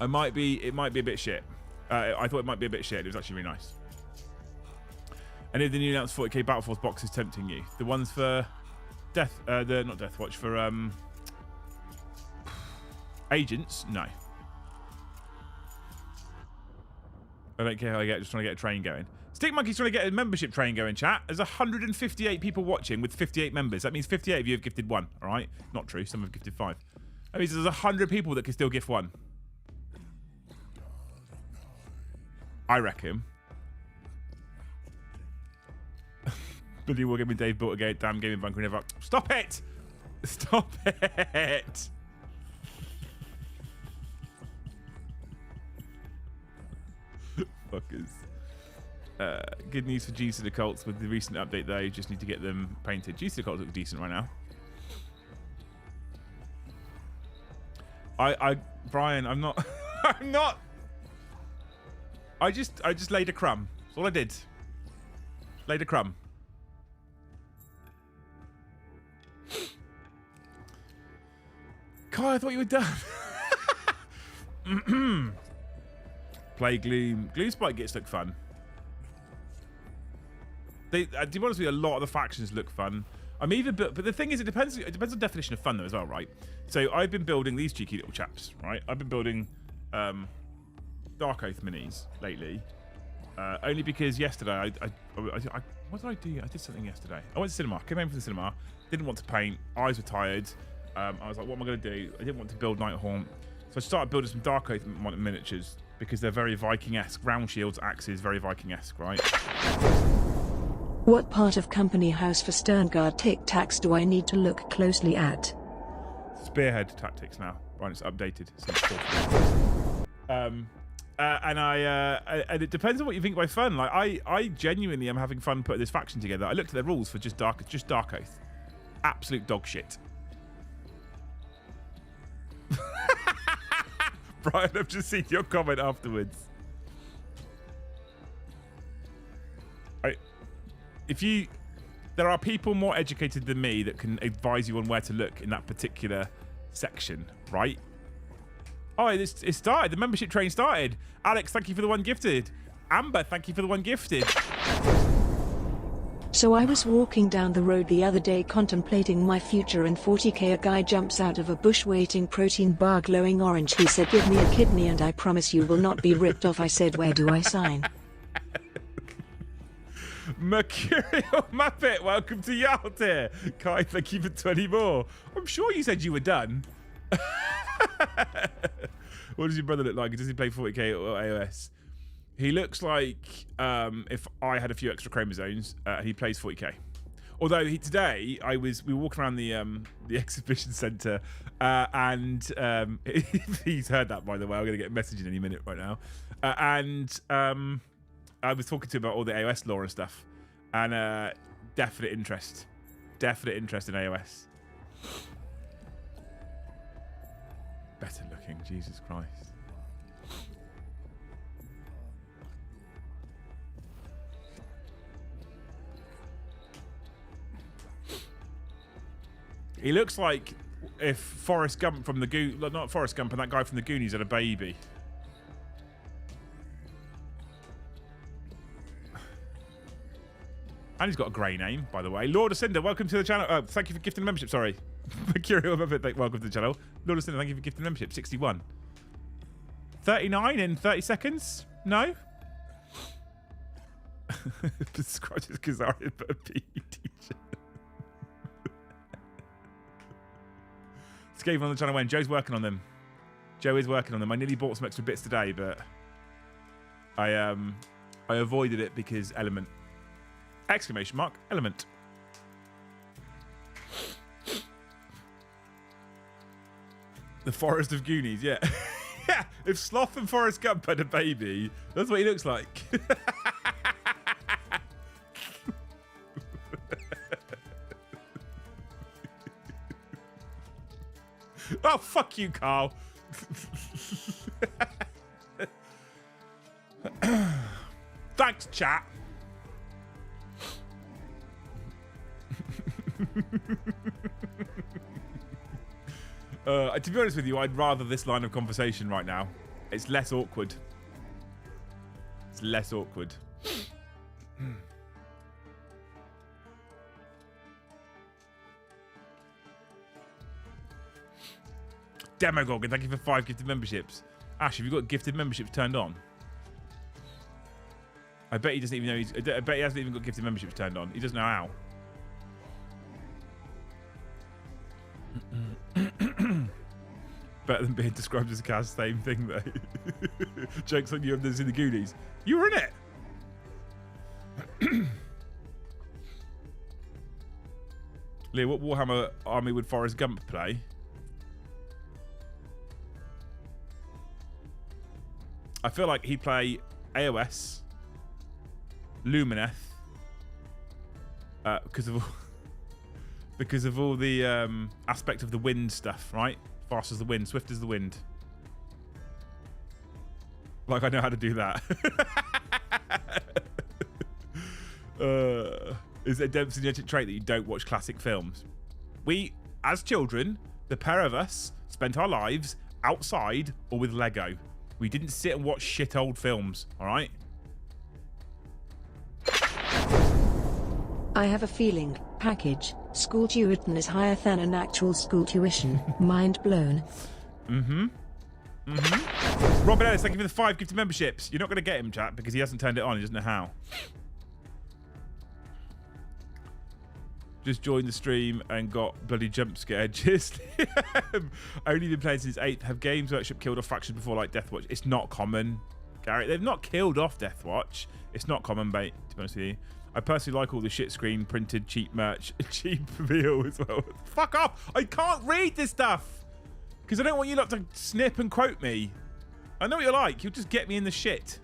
It might be a bit shit. I thought it might be a bit shit. It was actually really nice. Any of the new announced 40k Battle Force boxes tempting you? The ones for not Deathwatch, for Agents? No. I don't care how I get, just trying to get a train going. Stick Monkey's trying to get a membership train going, chat. There's 158 people watching with 58 members. That means 58 of you have gifted 1, all right? Not true, some have gifted 5. That means there's 100 people that can still gift 1. I reckon. Billy will give me Dave built a damn gaming bunker never. Stop it! Stop it! Fuckers. Good news for GC Occults with the recent update though. Just need to get them painted. GC Occults look decent right now. Brian, I'm not. I'm not. I just laid a crumb. That's all I did. Laid a crumb. Kai, I thought you were done. Play Gloom. Gloomspite gets look fun. To be honest with you, a lot of the factions look fun. But the thing is, it depends on the definition of fun though as well, right? So I've been building these cheeky little chaps, right? I've been building Dark Oath minis lately, only because yesterday what did I do? I did something yesterday. I went to the cinema. Came home from the cinema. Didn't want to paint. Eyes were tired. I was like, what am I going to do? I didn't want to build Nighthaunt. So I started building some Dark Oath miniatures because they're very Viking-esque. Round shields, axes, very Viking-esque, right? What part of Company House for Sterngard tic-tacs do I need to look closely at? Spearhead tactics now. Right, it's updated since 4. And it depends on what you think by fun. Like I genuinely am having fun putting this faction together. I looked at the rules for just Dark Oath. Absolute dog shit. Brian, I've just seen your comment afterwards. There are people more educated than me that can advise you on where to look in that particular section, right? Oh, it started. The membership train started. Alex, thank you for the one gifted. Amber, thank you for the one gifted. So I was walking down the road the other day contemplating my future, and 40k a guy jumps out of a bush waiting protein bar glowing orange. He said, give me a kidney and I promise you will not be ripped off. I said, where do I sign? Mercurial Muppet, welcome to Yalta. Kai, thank you for 20 more. I'm sure you said you were done. What does your brother look like? Does he play 40k or AOS? He looks like if I had a few extra chromosomes, he plays 40k. Although today we were walking around the exhibition centre, and he's heard that, by the way. I'm going to get a message in any minute right now, and I was talking to him about all the AOS lore and stuff, and definite interest in AOS. Better looking, Jesus Christ. He looks like if Forrest Gump from the not Forrest Gump, and that guy from the Goonies had a baby. And he's got a grey name, by the way. Lord of Cinder, welcome to the channel. Thank you for gifting the membership. Sorry. Mercurial, welcome to the channel. Lord of Cinder, thank you for gifting the membership. 61. 39 in 30 seconds? No? Subscribe to Kazarian for a PE teacher. Skave on the channel when Joe's working on them. Joe is working on them. I nearly bought some extra bits today, but I avoided it because Element. Exclamation mark, Element. The Forest of Goonies, yeah. Yeah, if Sloth and Forrest Gump had a baby, that's what he looks like. Oh, fuck you, Carl. Thanks, chat. To be honest with you, I'd rather this line of conversation right now. It's less awkward. It's less awkward. Demogorgon, thank you for 5 gifted memberships. Ash, have you got gifted memberships turned on? I bet he doesn't even know. I bet he hasn't even got gifted memberships turned on. He doesn't know how. Better than being described as a cast, same thing though. Jokes on you, I've never seen the Goonies. You were in it. Leah, what Warhammer army would Forrest Gump play? I feel like he'd play AOS, Lumineth, because of all the aspect of the wind stuff, right? Fast as the wind, swift as the wind. Like I know how to do that. Is it a Dempsey genetic trait that you don't watch classic films? We, as children, the pair of us, spent our lives outside or with Lego. We didn't sit and watch shit old films, all right? I have a feeling. Package. School tuition is higher than an actual school tuition. Mind blown. Robin Ellis, thank you for the 5 gifted memberships. You're not going to get him, chat, because he hasn't turned it on. He doesn't know how. Just joined the stream and got bloody jump scared. Just only been playing since 8th. Have Games Workshop killed off factions before like Deathwatch? It's not common, Gary. They've not killed off Deathwatch. It's not common, mate, to be honest with you. I personally like all the shit screen printed cheap merch, cheap meal as well. Fuck off! I can't read this stuff because I don't want you lot to snip and quote me. I know what you're like. You'll just get me in the shit.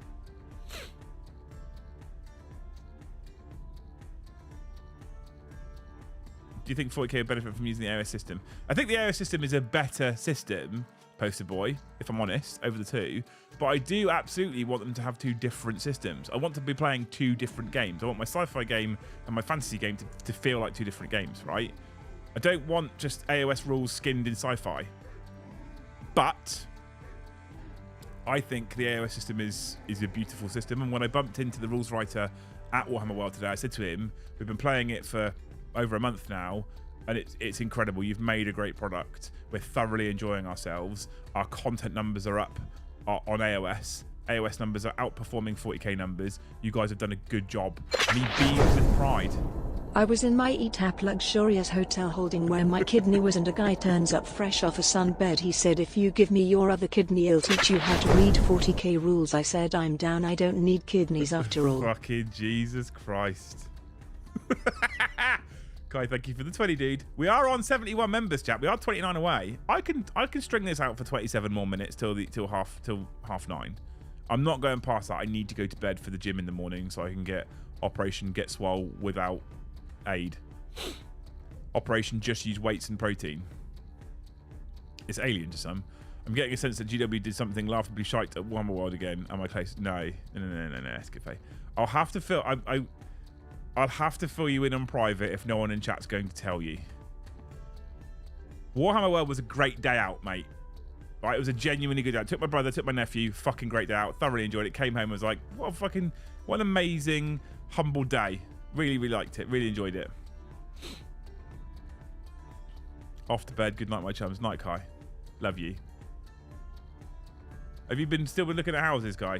Do you think 40k would benefit from using the AOS system? I think the AOS system is a better system, Poster Boy, if I'm honest, over the two. But I do absolutely want them to have two different systems. I want to be playing two different games. I want my sci-fi game and my fantasy game to feel like two different games, right? I don't want just AOS rules skinned in sci-fi. But I think the AOS system is a beautiful system. And when I bumped into the rules writer at Warhammer World today, I said to him, we've been playing it for over a month now, and it's incredible. You've made a great product. We're thoroughly enjoying ourselves. Our content numbers are up on AOS. AOS numbers are outperforming 40k numbers. You guys have done a good job. And he beams with pride. I was in my ETAP luxurious hotel holding where my kidney was, and a guy turns up fresh off a sunbed. He said, if you give me your other kidney, I'll teach you how to read 40k rules. I said, I'm down. I don't need kidneys after all. Fucking Jesus Christ. Kai, thank you for the 20, dude. We are on 71 members, chat. We are 29 away. I can string this out for 27 more minutes till half 9. I'm not going past that. I need to go to bed for the gym in the morning so I can get Operation Get Swole without aid. Operation Just Use Weights and Protein. It's alien to some. I'm getting a sense that GW did something laughably shite at Warhammer World again. Am I close? No, Escape. I'll have to fill. I'll have to fill you in on private if no one in chat's going to tell you. Warhammer World was a great day out, mate. Right, it was a genuinely good day. I took my brother, took my nephew, fucking great day out. Thoroughly enjoyed it. Came home and was like, what an amazing, humble day. Really, really liked it. Really enjoyed it. Off to bed. Good night, my chums. Night, Kai. Love you. Have you still been looking at houses, Kai?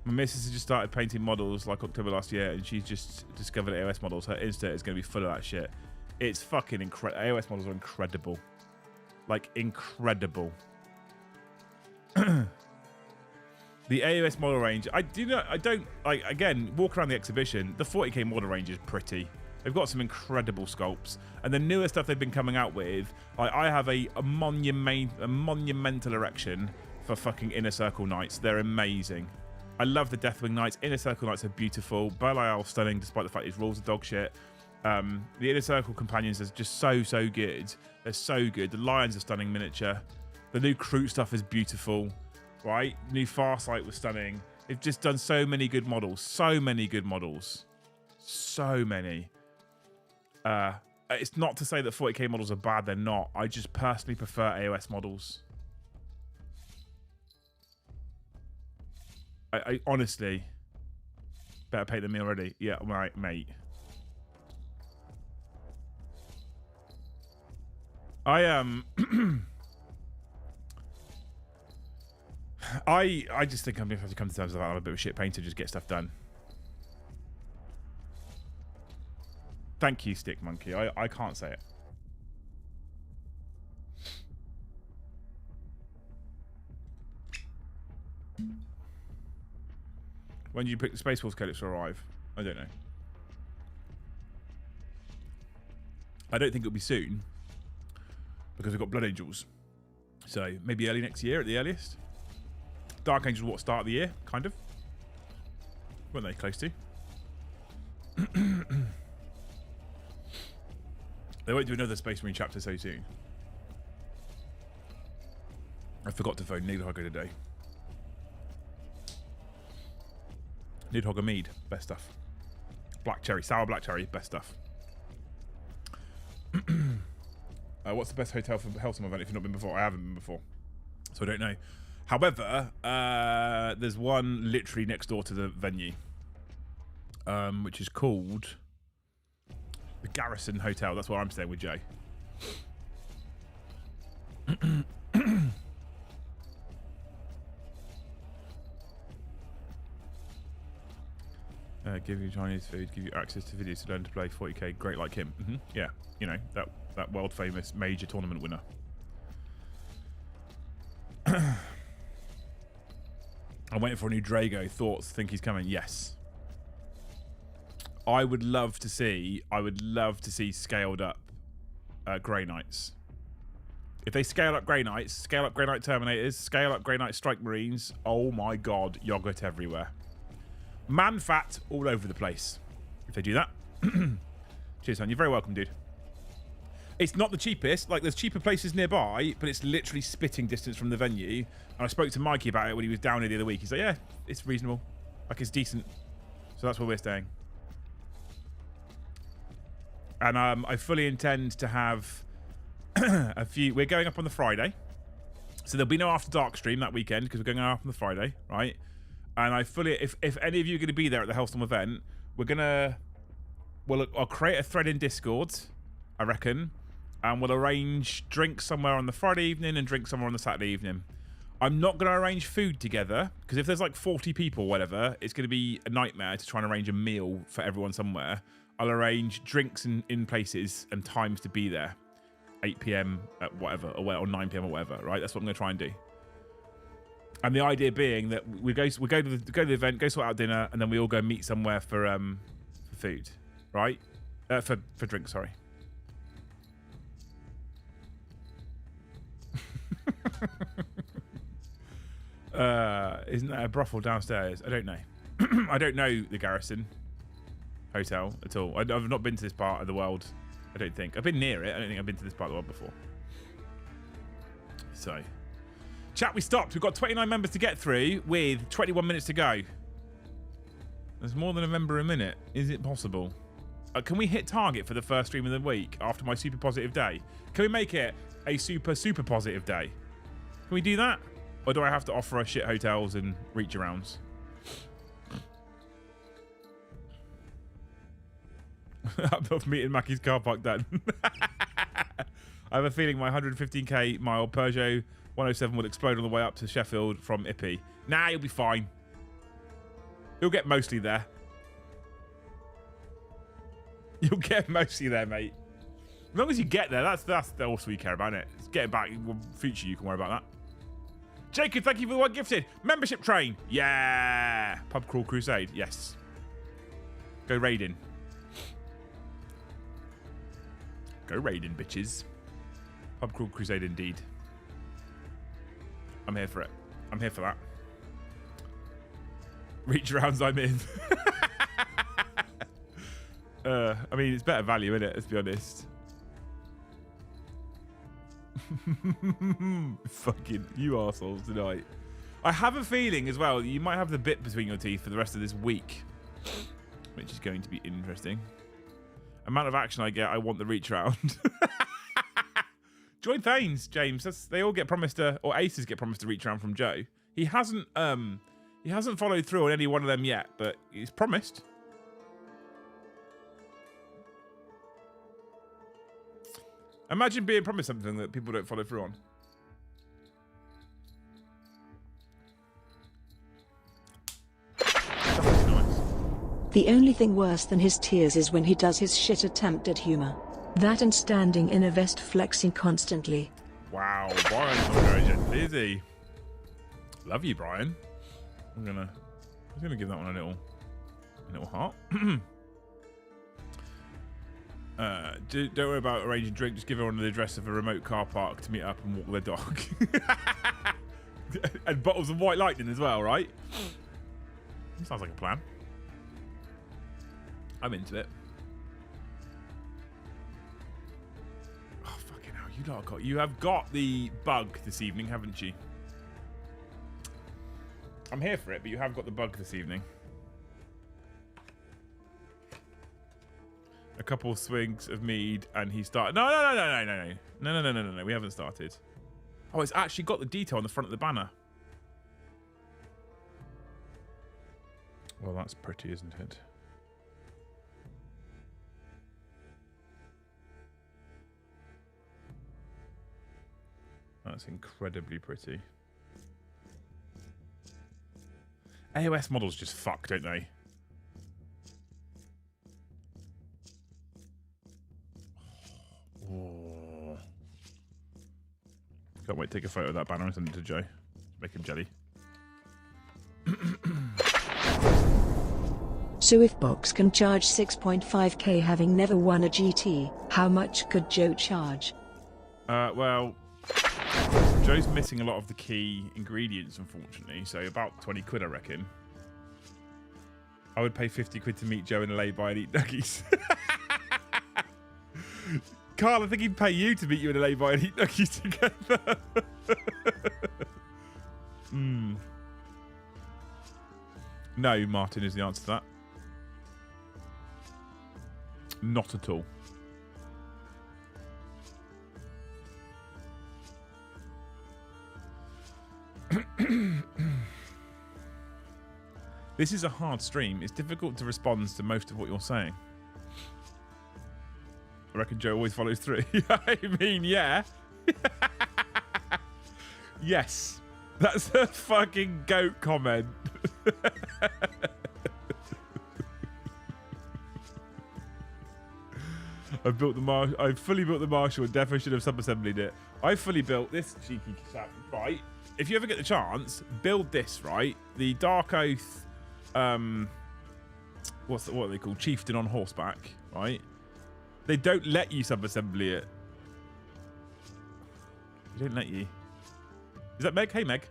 My missus has just started painting models like October last year, and she's just discovered AOS models. Her Insta is going to be full of that shit. It's fucking incredible. AOS models are incredible. Like, incredible. The AOS model range, again, walk around the exhibition, the 40k model range is pretty. They've got some incredible sculpts. And the newer stuff they've been coming out with, I have a monumental erection for fucking Inner Circle Knights. They're amazing. I love the Deathwing Knights. Inner Circle Knights are beautiful. Belial stunning, despite the fact his rules are dog shit. The Inner Circle Companions are just so good. They're so good. The Lions are stunning miniature. The new Kroot stuff is beautiful. Right? New Farsight was stunning. They've just done so many good models. So many good models. So many. It's not to say that 40k models are bad. They're not. I just personally prefer AOS models. I honestly better pay them already. Yeah, right, mate. I just think I'm gonna have to come to terms with that. I'm a bit of a shit painter, just get stuff done. Thank you, Stick Monkey. I can't say it. When do you pick the Space Force credits to arrive? I don't know. I don't think it'll be soon because we've got Blood Angels. So maybe early next year at the earliest. Dark Angels, what, start of the year? Kind of. Weren't they close to? They won't do another Space Marine chapter so soon. I forgot to phone Needlehogger today. Needlehogger Mead, best stuff. Black cherry, sour black cherry, best stuff. What's the best hotel for Hellstorm event if you've not been before? I haven't been before, so I don't know. However, there's one literally next door to the venue, which is called the Garrison Hotel. That's where I'm staying with Jay. Give you Chinese food, give you access to videos to learn to play 40k, great like him. Yeah, you know, that world famous major tournament winner. I'm waiting for a new Drago. Thoughts? Think he's coming? Yes. I would love to see scaled up Grey Knights. If they scale up Grey Knights, scale up Grey Knight Terminators, scale up Grey Knight Strike Marines, oh my god, yogurt everywhere. Man fat all over the place. If they do that. Cheers, son. You're very welcome, dude. It's not the cheapest. Like, there's cheaper places nearby, but it's literally spitting distance from the venue. And I spoke to Mikey about it when he was down here the other week. He's like, yeah, it's reasonable. Like, it's decent. So that's where we're staying. And I fully intend to have a few... We're going up on the Friday. So there'll be no After Dark stream that weekend because we're going up on the Friday, right? And I fully... If any of you are going to be there at the Hellstorm event, we're going to... Well, I'll create a thread in Discord, I reckon. And we'll arrange drinks somewhere on the Friday evening and drinks somewhere on the Saturday evening. I'm not going to arrange food together because if there's like 40 people or whatever, it's going to be a nightmare to try and arrange a meal for everyone somewhere. I'll arrange drinks in places and times to be there. 8 p.m. at whatever, or 9 p.m. or whatever, right? That's what I'm going to try and do. And the idea being that we go to the event, go sort out dinner, and then we all go meet somewhere for food, right? For drinks, sorry. Isn't that a brothel downstairs? I don't know. I don't know the Garrison Hotel at all. I've not been to this part of the world. I don't think. I've been near it. I don't think I've been to this part of the world before. So, chat, we stopped. We've got 29 members to get through with 21 minutes to go. There's more than a member a minute. Is it possible? Can we hit target for the first stream of the week after my super positive day? Can we make it a super positive day? Can we do that? Or do I have to offer us shit hotels and reach arounds? I'm not meeting Mackie's car park then. I have a feeling my 115k mile Peugeot 107 will explode on the way up to Sheffield from Ippy. Nah, you'll be fine. You'll get mostly there. You'll get mostly there, mate. As long as you get there, that's also you care about, isn't it? It's getting back. Future, you can worry about that. Jacob, thank you for the one gifted. Membership train. Yeah. Pub Crawl Crusade. Yes. Go raiding. Go raiding, bitches. Pub Crawl Crusade indeed. I'm here for it. I'm here for that. Reach rounds, I'm in. I mean, it's better value, isn't it? Let's be honest. Fucking you arseholes tonight. I have a feeling as well you might have the bit between your teeth for the rest of this week, which is going to be interesting. Amount of action I get, I want the reach round. Join Thanes, James. They all get promised or Aces get promised a reach round from Joe. He hasn't followed through on any one of them yet, but he's promised. Imagine being promised something that people don't follow through on. Nice. The only thing worse than his tears is when he does his shit attempt at humor. That and standing in a vest flexing constantly. Wow, Brian's not very gentle, is he? Love you, Brian. I'm gonna give that one a little heart. Don't worry about arranging drink. Just give everyone the address of a remote car park to meet up and walk their dog. And bottles of White Lightning as well, right? Sounds like a plan. I'm into it. Oh, fucking hell. You have got the bug this evening, haven't you? I'm here for it, but you have got the bug this evening. A couple swigs of mead and he started. No. We haven't started. Oh, it's actually got the detail on the front of the banner. Well, that's pretty, isn't it? That's incredibly pretty. AOS models just fuck, don't they? Can't wait to take a photo of that banner and send it to Joe. Make him jelly. So if Box can charge 6.5k having never won a GT, how much could Joe charge? Well, Joe's missing a lot of the key ingredients, unfortunately. So about 20 quid, I reckon. I would pay 50 quid to meet Joe in a lay-by and eat nuggies. Carl, I think he'd pay you to meet you in a lay-by and eat nuggies together. No, Martin is the answer to that. Not at all. This is a hard stream. It's difficult to respond to most of what you're saying. I reckon Joe always follows through. I mean, yeah. Yes. That's a fucking goat comment. I've fully built the Marshall and defo should have sub-assembled it. I fully built this cheeky chap. Right. If you ever get the chance, build this, right? The Dark Oath, what are they called? Chieftain on horseback, right? They don't let you sub-assembly it. They don't let you. Is that Meg? Hey, Meg.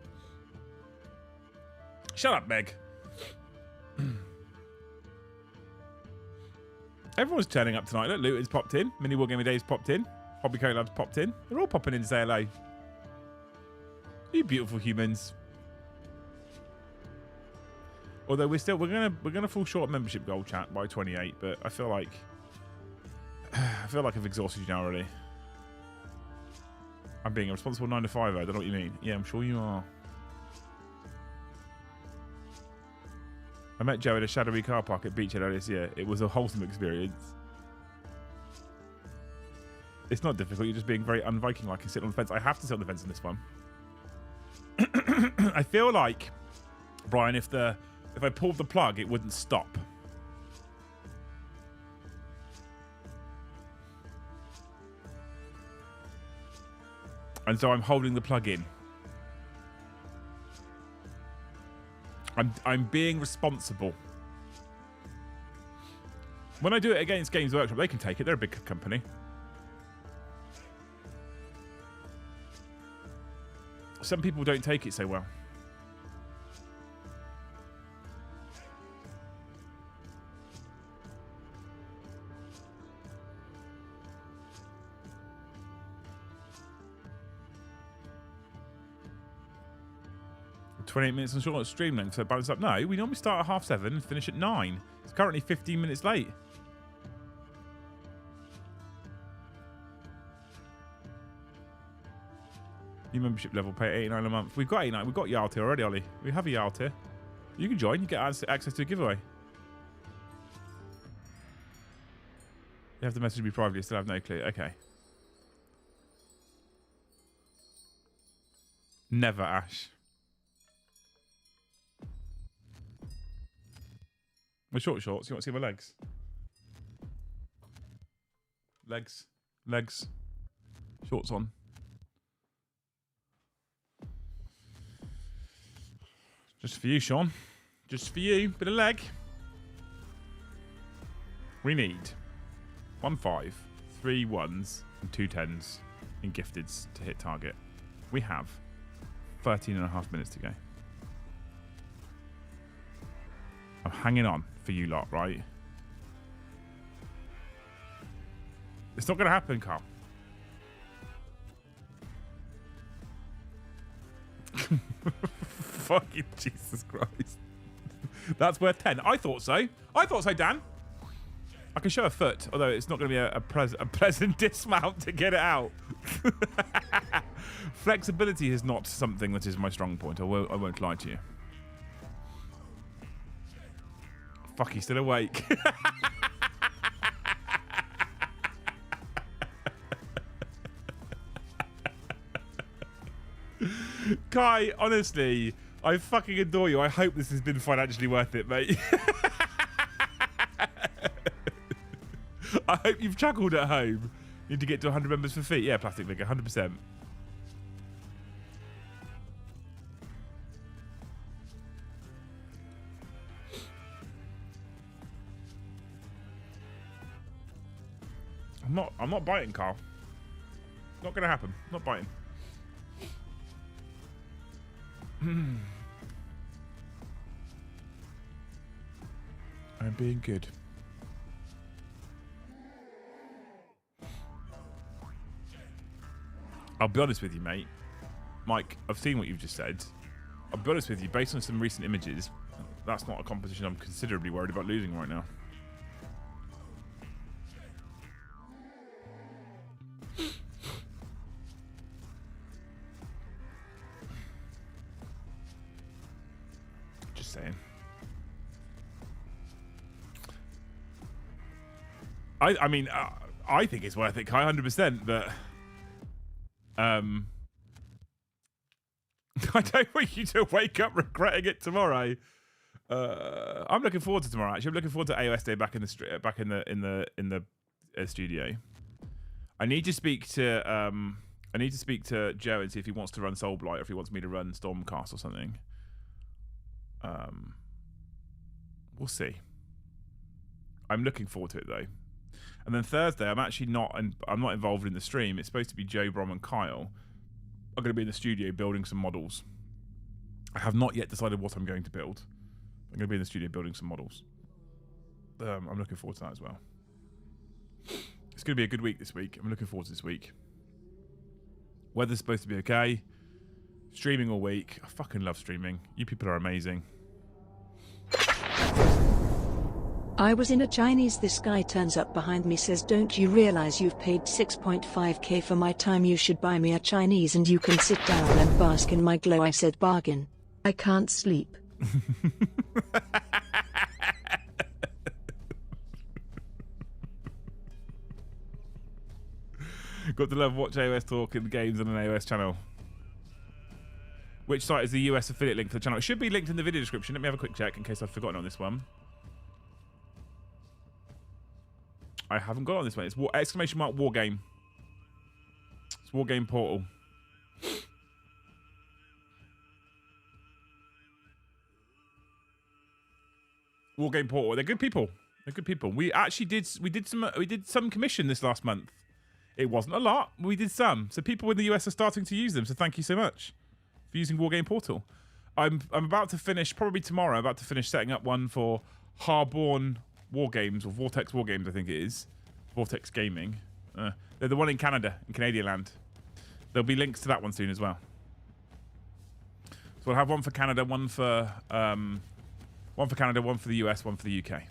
Shut up, Meg. Everyone's turning up tonight. Look, Luton's popped in. Mini Wargaming Dave's popped in. Hobby Coat Lab's popped in. They're all popping in to say hello. You beautiful humans. Although we're gonna fall short of membership goal, chat, by 28. But I feel like I've exhausted you now already. I'm being a responsible 9 to 5. I don't know what you mean. Yeah, I'm sure you are. I met Joe at a shadowy car park at Beachhead earlier this year. It was a wholesome experience. It's not difficult. You're just being very un-Viking-like and sitting on the fence. I have to sit on the fence in this one. I feel like, Brian, if I pulled the plug, it wouldn't stop. And so I'm holding the plug in. I'm being responsible. When I do it against Games Workshop, they can take it. They're a big company. Some people don't take it so well. We're 28 minutes on short stream length, so balance up. No, we normally start at 7:30 and finish at 9. It's currently 15 minutes late. New membership level, pay $89 a month. We've got $89. We've got Yarl tier already, Ollie. We have a Yarl tier. You can join. You get access to a giveaway. You have to message me privately. Still have no clue. Okay. Never, Ash. My shorts. You want to see my legs? Legs. Shorts on. Just for you, Sean. Just for you. Bit of leg. We need 1 5, 3 1s, and 2 10s in gifteds to hit target. We have 13.5 minutes to go. I'm hanging on for you lot, right? It's not going to happen, Carl. Fucking Jesus Christ. That's worth 10. I thought so, Dan. I can show a foot, although it's not going to be a pleasant dismount to get it out. Flexibility is not something that is my strong point. I won't lie to you. Fuck, he's still awake. Kai, honestly, I fucking adore you. I hope this has been financially worth it, mate. I hope you've chuckled at home. Need to get to 100 members for feet. Yeah, plastic figure, 100%. I'm not biting, Carl. Not gonna happen. Not biting. I'm being good. I'll be honest with you, mate. Mike, I've seen what you've just said. I'll be honest with you, based on some recent images, that's not a competition I'm considerably worried about losing right now. Just saying. I mean, I think it's worth it, Kai, 100%, but I don't want you to wake up regretting it tomorrow. I'm looking forward to tomorrow. Actually, I'm looking forward to AOS Day back in the studio. I need to speak to Joe and see if he wants to run Soulblight or if he wants me to run Stormcast or something. We'll see. I'm looking forward to it though. And then Thursday, I'm not involved in the stream. It's supposed to be Joe, Brom, and Kyle. I'm going to be in the studio building some models. I have not yet decided what I'm going to build. I'm going to be in the studio building some models. I'm looking forward to that as well. It's going to be a good week this week. I'm looking forward to this week. Weather's supposed to be okay. Streaming all week. I fucking love streaming. You people are amazing. I was in a Chinese. This guy turns up behind me, says, "Don't you realize you've paid 6.5k for my time? You should buy me a Chinese and you can sit down and bask in my glow." I said, "Bargain. I can't sleep." Got to love watch AOS talk in the games on an AOS channel. Which site is the US affiliate link for the channel? It should be linked in the video description. Let me have a quick check in case I've forgotten on this one. I haven't got on this one. It's exclamation mark war game. It's war game portal. War game portal. They're good people. They're good people. We actually did some commission this last month. It wasn't a lot. We did some. So people in the US are starting to use them. So thank you so much for using War Game Portal. I'm about to finish, probably tomorrow, I'm about to finish setting up one for Harborn War Games, or Vortex War Games, I think it is. Vortex Gaming. They're the one in Canada, in Canadian land. There'll be links to that one soon as well. So we'll have one for Canada, one for Canada, one for the US, one for the UK.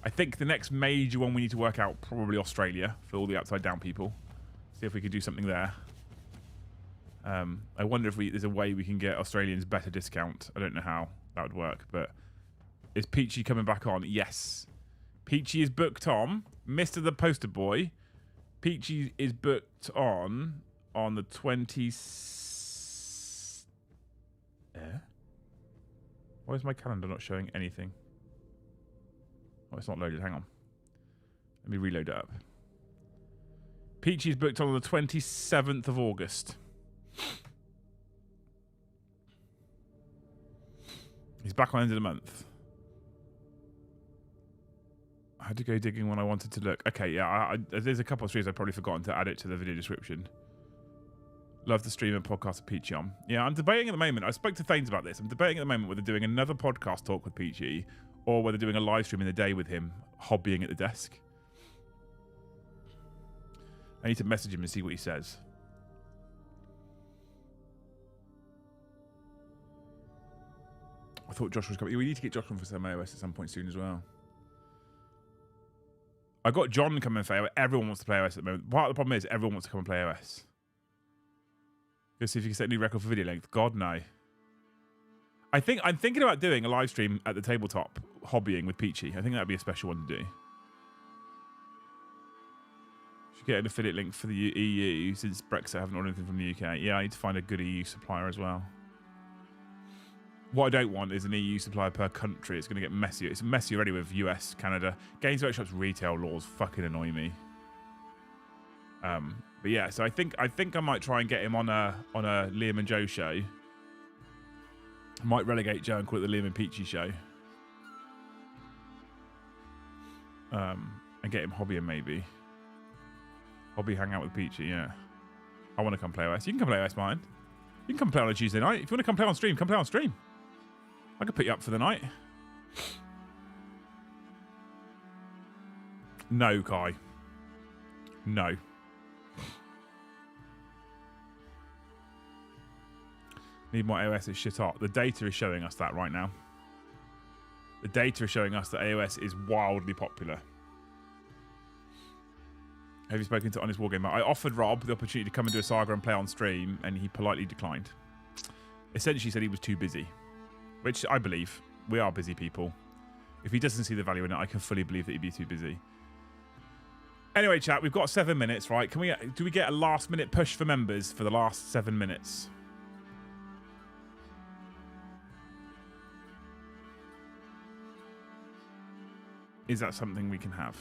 I think the next major one we need to work out, probably Australia, for all the upside down people. See if we could do something there. I wonder if there's a way we can get Australians better discount. I don't know how that would work, but is Peachy coming back on? Yes. Peachy is booked on. Mr. the Poster Boy. Peachy is booked on the 20th. Why is my calendar not showing anything? Oh, it's not loaded. Hang on. Let me reload it up. Peachy's booked on the 27th of August. He's back on the end of the month. I had to go digging when I wanted to look. Okay, yeah, there's a couple of streams I've probably forgotten to add it to the video description. Love the stream and podcast with Peachy on. Yeah, I'm debating at the moment. I spoke to Thanes about this. I'm debating at the moment whether doing another podcast talk with Peachy or whether doing a live stream in the day with him, hobbying at the desk. I need to message him and see what he says. I thought Josh was coming. We need to get Josh on for some AOS at some point soon as well. I got John coming for AOS. Everyone wants to play AOS at the moment. Part of the problem is everyone wants to come and play AOS. Let's see if you can set a new record for video length. God, no. I'm thinking about doing a live stream at the tabletop, hobbying with Peachy. I think that'd be a special one to do. Should get an affiliate link for the EU since Brexit. I haven't ordered anything from the UK. Yeah, I need to find a good EU supplier as well. What I don't want is an EU supplier per country. It's going to get messy. It's messy already with US, Canada. Games Workshop's retail laws fucking annoy me. But yeah, so I think I might try and get him on a Liam and Joe show. I might relegate Joe and call it the Liam and Peachy show. And get him hobbying maybe. Hobby hang out with Peachy, yeah. I want to come play OS. You can come play OS, mine. You can come play on a Tuesday night. If you want to come play on stream, come play on stream. I could put you up for the night. No, Kai. No. Need more AOS is shit hot. The data is showing us that right now. The data is showing us that AOS is wildly popular. Have you spoken to Honest Wargamer? I offered Rob the opportunity to come and do a saga and play on stream, and he politely declined. Essentially said he was too busy, which I believe. We are busy people. If he doesn't see the value in it, I can fully believe that he'd be too busy. Anyway, chat, we've got 7 minutes, right? Do we get a last-minute push for members for the last 7 minutes? Is that something we can have?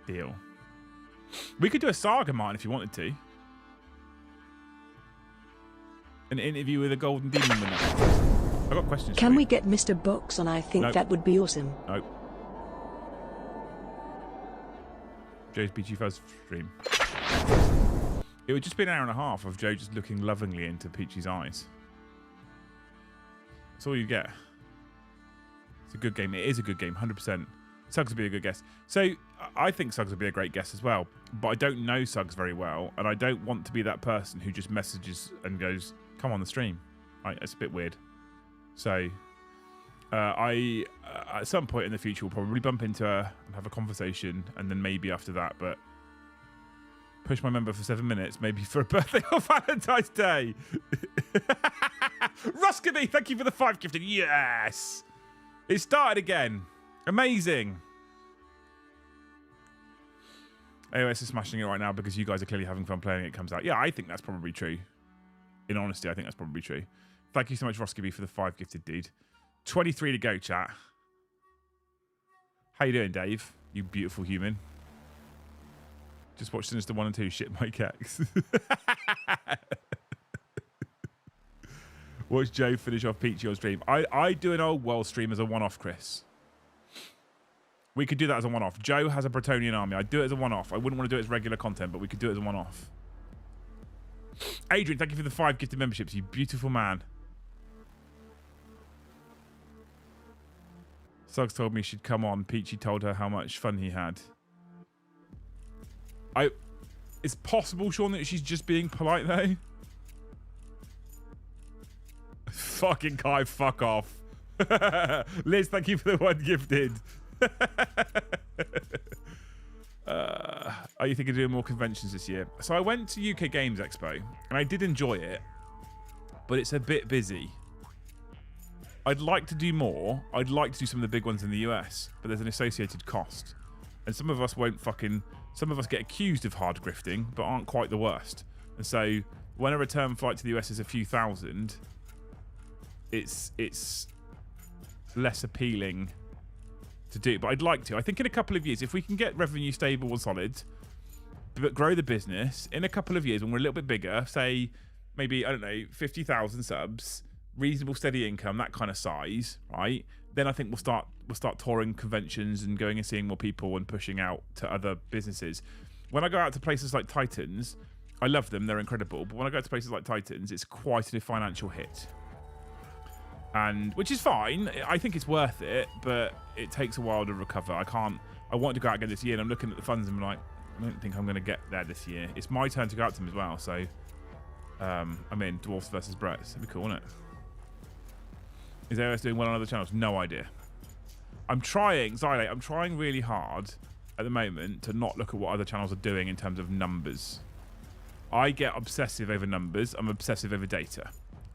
Deal. We could do a saga, Martin, if you wanted to. An interview with a golden demon winner. I've got questions. Can we get Mr. Box on? I think Nope. that would be awesome. Nope. Joe's Peachy Fuzz stream. It would just be an hour and a half of Joe just looking lovingly into Peachy's eyes. That's all you get. It's a good game. It is a good game, 100%. Suggs would be a good guest. So I think Suggs would be a great guest as well. But I don't know Suggs very well, and I don't want to be that person who just messages and goes, "Come on the stream." Right? It's a bit weird. So at some point in the future, we'll probably bump into her and have a conversation, and then maybe after that. But push my member for 7 minutes, maybe for a birthday or Valentine's Day. Ruskeby, thank you for the 5 gifted. Yes, it started again. Amazing. AOS is smashing it right now because you guys are clearly having fun playing it comes out. Yeah, I think that's probably true. In honesty, I think that's probably true. Thank you so much, Ruskeby, for the 5 gifted, dude. 23 to go, chat. How you doing, Dave? You beautiful human. Just watch Sinister 1 and 2. Shit, Mike X. Watch Joe finish off Peachy on stream. I do an old world stream as a one-off, Chris. We could do that as a one-off. Joe has a Bretonian army. I'd do it as a one-off. I wouldn't want to do it as regular content, but we could do it as a one-off. Adrian, thank you for the 5 gifted memberships. You beautiful man. Suggs told me she'd come on. Peachy told her how much fun he had. It's possible, Sean, that she's just being polite, though. Fucking Kai, fuck off. Liz, thank you for the 1 gifted. Are you thinking of doing more conventions this year? So I went to UK Games Expo, and I did enjoy it, but it's a bit busy. I'd like to do more. I'd like to do some of the big ones in the US, but there's an associated cost. And some of us some of us get accused of hard grifting, but aren't quite the worst. And so when a return flight to the US is a few thousand, it's less appealing to do. But I'd like to. I think in a couple of years, if we can get revenue stable and solid, but grow the business, in a couple of years when we're a little bit bigger, say maybe, I don't know, 50,000 subs, reasonable steady income, that kind of size, right? Then I think we'll start touring conventions and going and seeing more people and pushing out to other businesses. When I go out to places like Titans, I love them, they're incredible, but when I go to places like Titans, it's quite a financial hit. And which is fine. I think it's worth it, but it takes a while to recover. I want to go out again this year, and I'm looking at the funds and I'm like, I don't think I'm going to get there this year. It's my turn to go out to them as well, so I'm in Dwarfs versus Bretts. That'd be cool, wouldn't it? Is AOS doing well on other channels? No idea. I'm trying really hard at the moment to not look at what other channels are doing in terms of numbers. I get obsessive over numbers. I'm obsessive over data.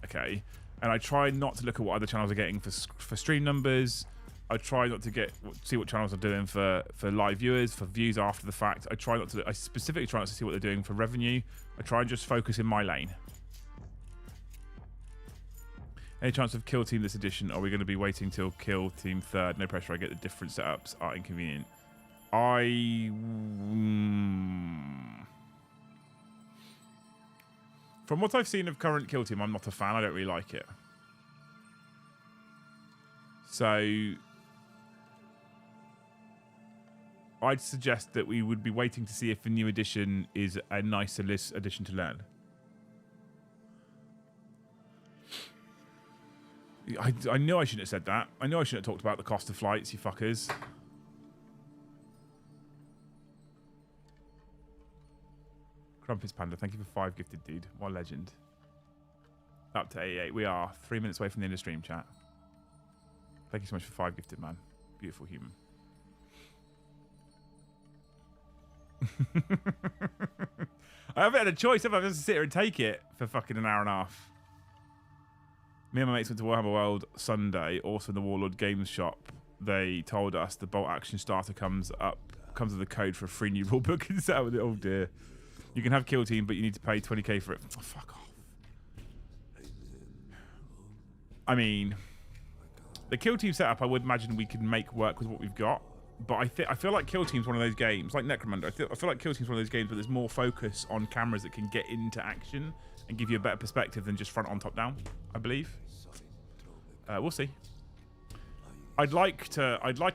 Okay? And I try not to look at what other channels are getting for stream numbers. I try not to see what channels are doing for live viewers, for views after the fact. I specifically try not to see what they're doing for revenue. I try and just focus in my lane. Any chance of Kill Team this edition? Are we going to be waiting till Kill Team 3rd? No pressure. I get the different setups are inconvenient. From what I've seen of current Kill Team, I'm not a fan. I don't really like it. So I'd suggest that we would be waiting to see if the new edition is a nicer edition to learn. I know I shouldn't have said that. I know I shouldn't have talked about the cost of flights, you fuckers. Crumpets Panda, thank you for 5 gifted, dude. What a legend. Up to 88. We are 3 minutes away from the end of stream, chat. Thank you so much for 5 gifted, man. Beautiful human. I haven't had a choice, have I? I've just to sit here and take it for fucking an hour and a half. Me and my mates went to Warhammer World Sunday, also in the Warlord Games shop. They told us the bolt action starter comes with a code for a free new rulebook and set with it. Oh dear. You can have kill team, but you need to pay 20k for it. Oh, fuck off. I mean, the kill team setup, I would imagine we could make work with what we've got. But I feel like kill team's one of those games, like Necromunda. I feel like kill team's one of those games where there's more focus on cameras that can get into action and give you a better perspective than just front on, top down, I believe. We'll see. I'd like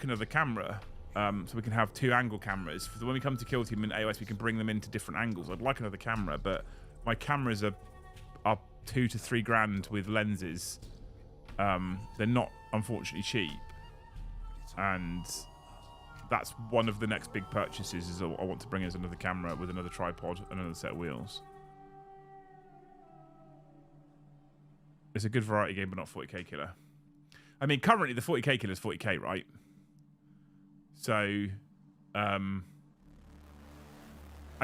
another camera, so we can have 2 angle cameras. So when we come to kill team in AOS, we can bring them into different angles. I'd like another camera, but my cameras are 2 to 3 grand with lenses. They're not, unfortunately, cheap, and that's one of the next big purchases. Is I want to bring us another camera with another tripod and another set of wheels. It's a good variety game, but not 40k killer. I mean, currently the 40k killer is 40k, right? So, I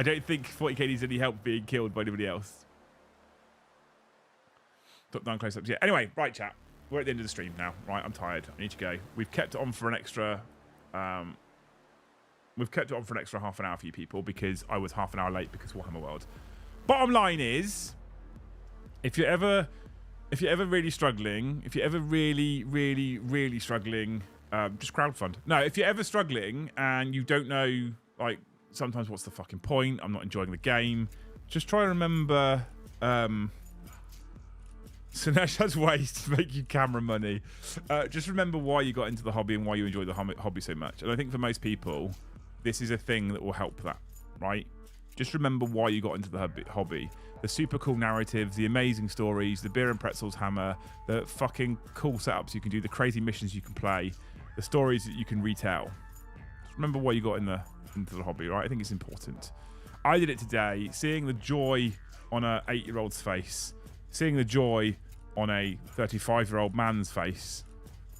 don't think 40k needs any help being killed by anybody else. Top down close-ups. Yeah. Anyway, right, chat. We're at the end of the stream now. Right, I'm tired. I need to go. We've kept it on for an extra. We've kept it on for an extra half an hour for you people because I was half an hour late because Warhammer World. Bottom line is, if you're ever really struggling, if you're ever really struggling, just crowdfund. No, if you're ever struggling and you don't know, like, sometimes what's the fucking point? I'm not enjoying the game. Just try and remember. Sinesh has ways to make you camera money. Just remember why you got into the hobby and why you enjoy the hobby so much. And I think for most people, this is a thing that will help that, right? Just remember why you got into the hobby. The super cool narratives, the amazing stories, the beer and pretzels hammer, the fucking cool setups you can do, the crazy missions you can play, the stories that you can retell. Just remember why you got into the hobby, right? I think it's important. I did it today, seeing the joy on a 8-year-old's face, seeing the joy on a 35-year-old man's face,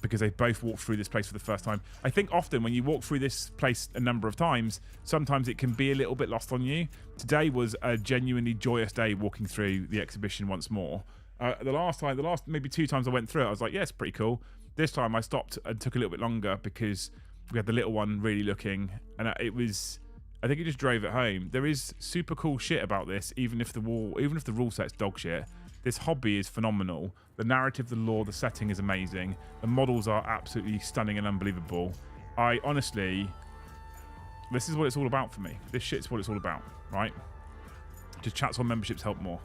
because they both walked through this place for the first time. I think often when you walk through this place a number of times, sometimes it can be a little bit lost on you. Today was a genuinely joyous day walking through the exhibition once more. The last maybe 2 times I went through it, I was like, yeah, it's pretty cool. This time I stopped and took a little bit longer because we had the little one really looking, and I think it just drove it home. There is super cool shit about this, even if the rule set's dog shit. This hobby is phenomenal. The narrative, the lore, the setting is amazing. The models are absolutely stunning and unbelievable. I honestly, this is what it's all about for me. This shit's what it's all about, right? Just chats on memberships help more.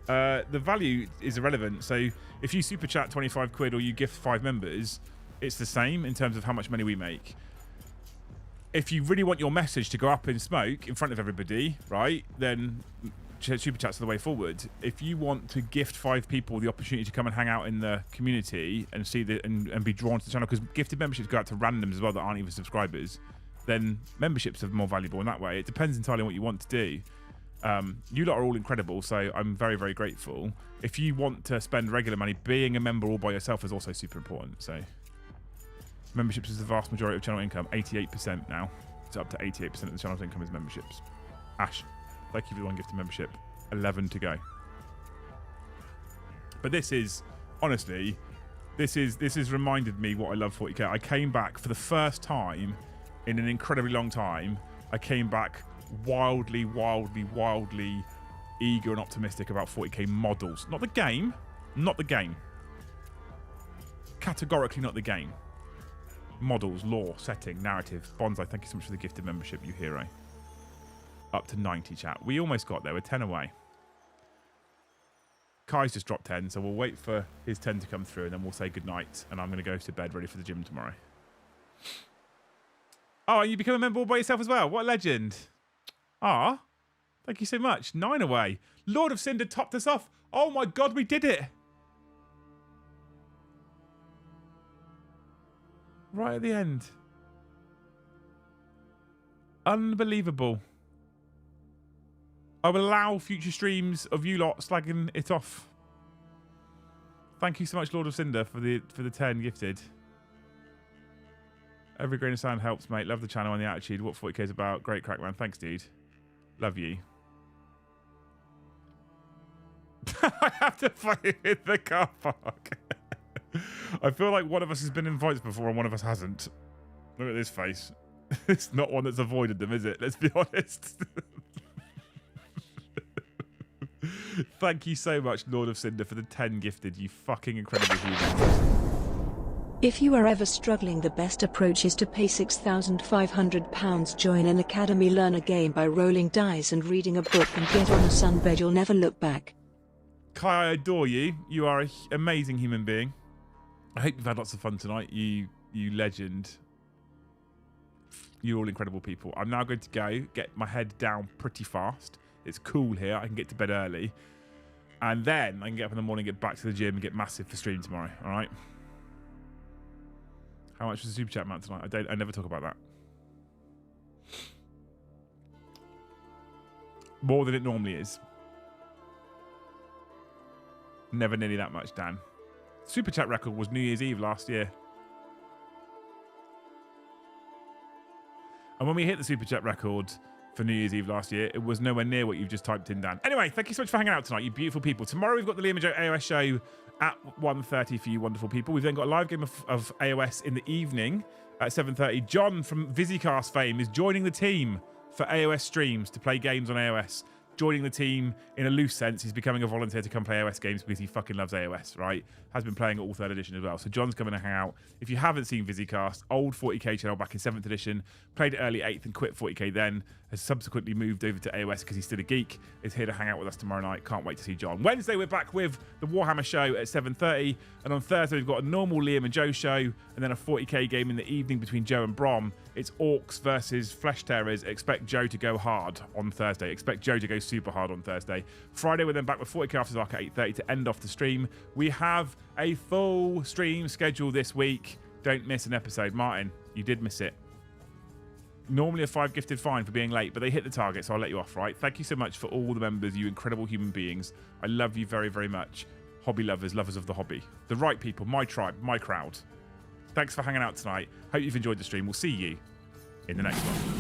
The value is irrelevant. So if you super chat 25 quid or you gift 5 members, it's the same in terms of how much money we make. If you really want your message to go up in smoke in front of everybody, right, then super chats are the way forward. If you want to gift 5 people the opportunity to come and hang out in the community and see and be drawn to the channel, because gifted memberships go out to randoms as well that aren't even subscribers, then memberships are more valuable in that way. It depends entirely on what you want to do. You lot are all incredible, so I'm very, very grateful. If you want to spend regular money, being a member all by yourself is also super important. So memberships is the vast majority of channel income. 88% now. It's up to 88% of the channel's income is memberships. Ash, thank you for the 1 gifted membership. 11 to go. But this is, honestly, this has reminded me what I love 40k. I came back for the first time in an incredibly long time. I came back wildly eager and optimistic about 40k models. Not the game. Not the game. Categorically not the game. Models, lore, setting, narrative. Bonsai, thank you so much for the gifted membership, you hero. Up to 90, chat. We almost got there. We're 10 away. Kai's just dropped 10, so we'll wait for his 10 to come through, and then we'll say goodnight, and I'm going to go to bed ready for the gym tomorrow. Oh, and you become a member all by yourself as well. What a legend. Ah, thank you so much. 9 away. Lord of Cinder topped us off. Oh my God, we did it. Right at the end. Unbelievable. I will allow future streams of you lot slagging it off. Thank you so much, Lord of Cinder, for the 10 gifted. Every grain of sand helps, mate. Love the channel and the attitude. What 40k is about. Great crack, man. Thanks, dude. Love you. I have to fight in the car park. I feel like one of us has been in fights before and one of us hasn't. Look at this face. It's not one that's avoided them, is it? Let's be honest. Thank you so much, Lord of Cinder, for the 10 gifted. You fucking incredible human. If you are ever struggling, the best approach is to pay £6,500, join an academy, learn a game by rolling dice and reading a book, and get on a sunbed you'll never look back. Kai, I adore you. You are an amazing human being. I hope you've had lots of fun tonight, you legend. You're all incredible people. I'm now going to go get my head down pretty fast. It's cool here. I can get to bed early. And then I can get up in the morning, get back to the gym, and get massive for stream tomorrow. All right? How much was the super chat amount tonight? I never talk about that. More than it normally is. Never nearly that much, Dan. Super chat record was New Year's Eve last year. And when we hit the super chat record for New Year's Eve last year, it was nowhere near what you've just typed in, Dan. Anyway, thank you so much for hanging out tonight, you beautiful people. Tomorrow we've got the Liam and Joe AOS show at 1:30 for you wonderful people. We've then got a live game of AOS in the evening at 7:30. John from VisiCast fame is joining the team for AOS streams to play games on AOS. Joining the team in a loose sense. He's becoming a volunteer to come play AOS games because he fucking loves AOS, right? Has been playing it all 3rd edition as well. So John's coming to hang out. If you haven't seen VisiCast, old 40k channel back in 7th edition, played it early 8th and quit 40k then, has subsequently moved over to AOS because he's still a geek, is here to hang out with us tomorrow night. Can't wait to see John. Wednesday, we're back with the Warhammer show at 7:30. And on Thursday, we've got a normal Liam and Joe show and then a 40k game in the evening between Joe and Brom. It's Orcs versus Flesh Terrors. Expect Joe to go hard on Thursday. Expect Joe to go super hard on Thursday. Friday, we're then back with 40k After Dark at 8:30 to end off the stream. We have a full stream schedule this week. Don't miss an episode. Martin, you did miss it. Normally a 5 gifted fine for being late, but they hit the target, so I'll let you off, right? Thank you so much for all the members, you incredible human beings. I love you very, very much. Hobby lovers, lovers of the hobby. The right people, my tribe, my crowd. Thanks for hanging out tonight. Hope you've enjoyed the stream. We'll see you in the next one.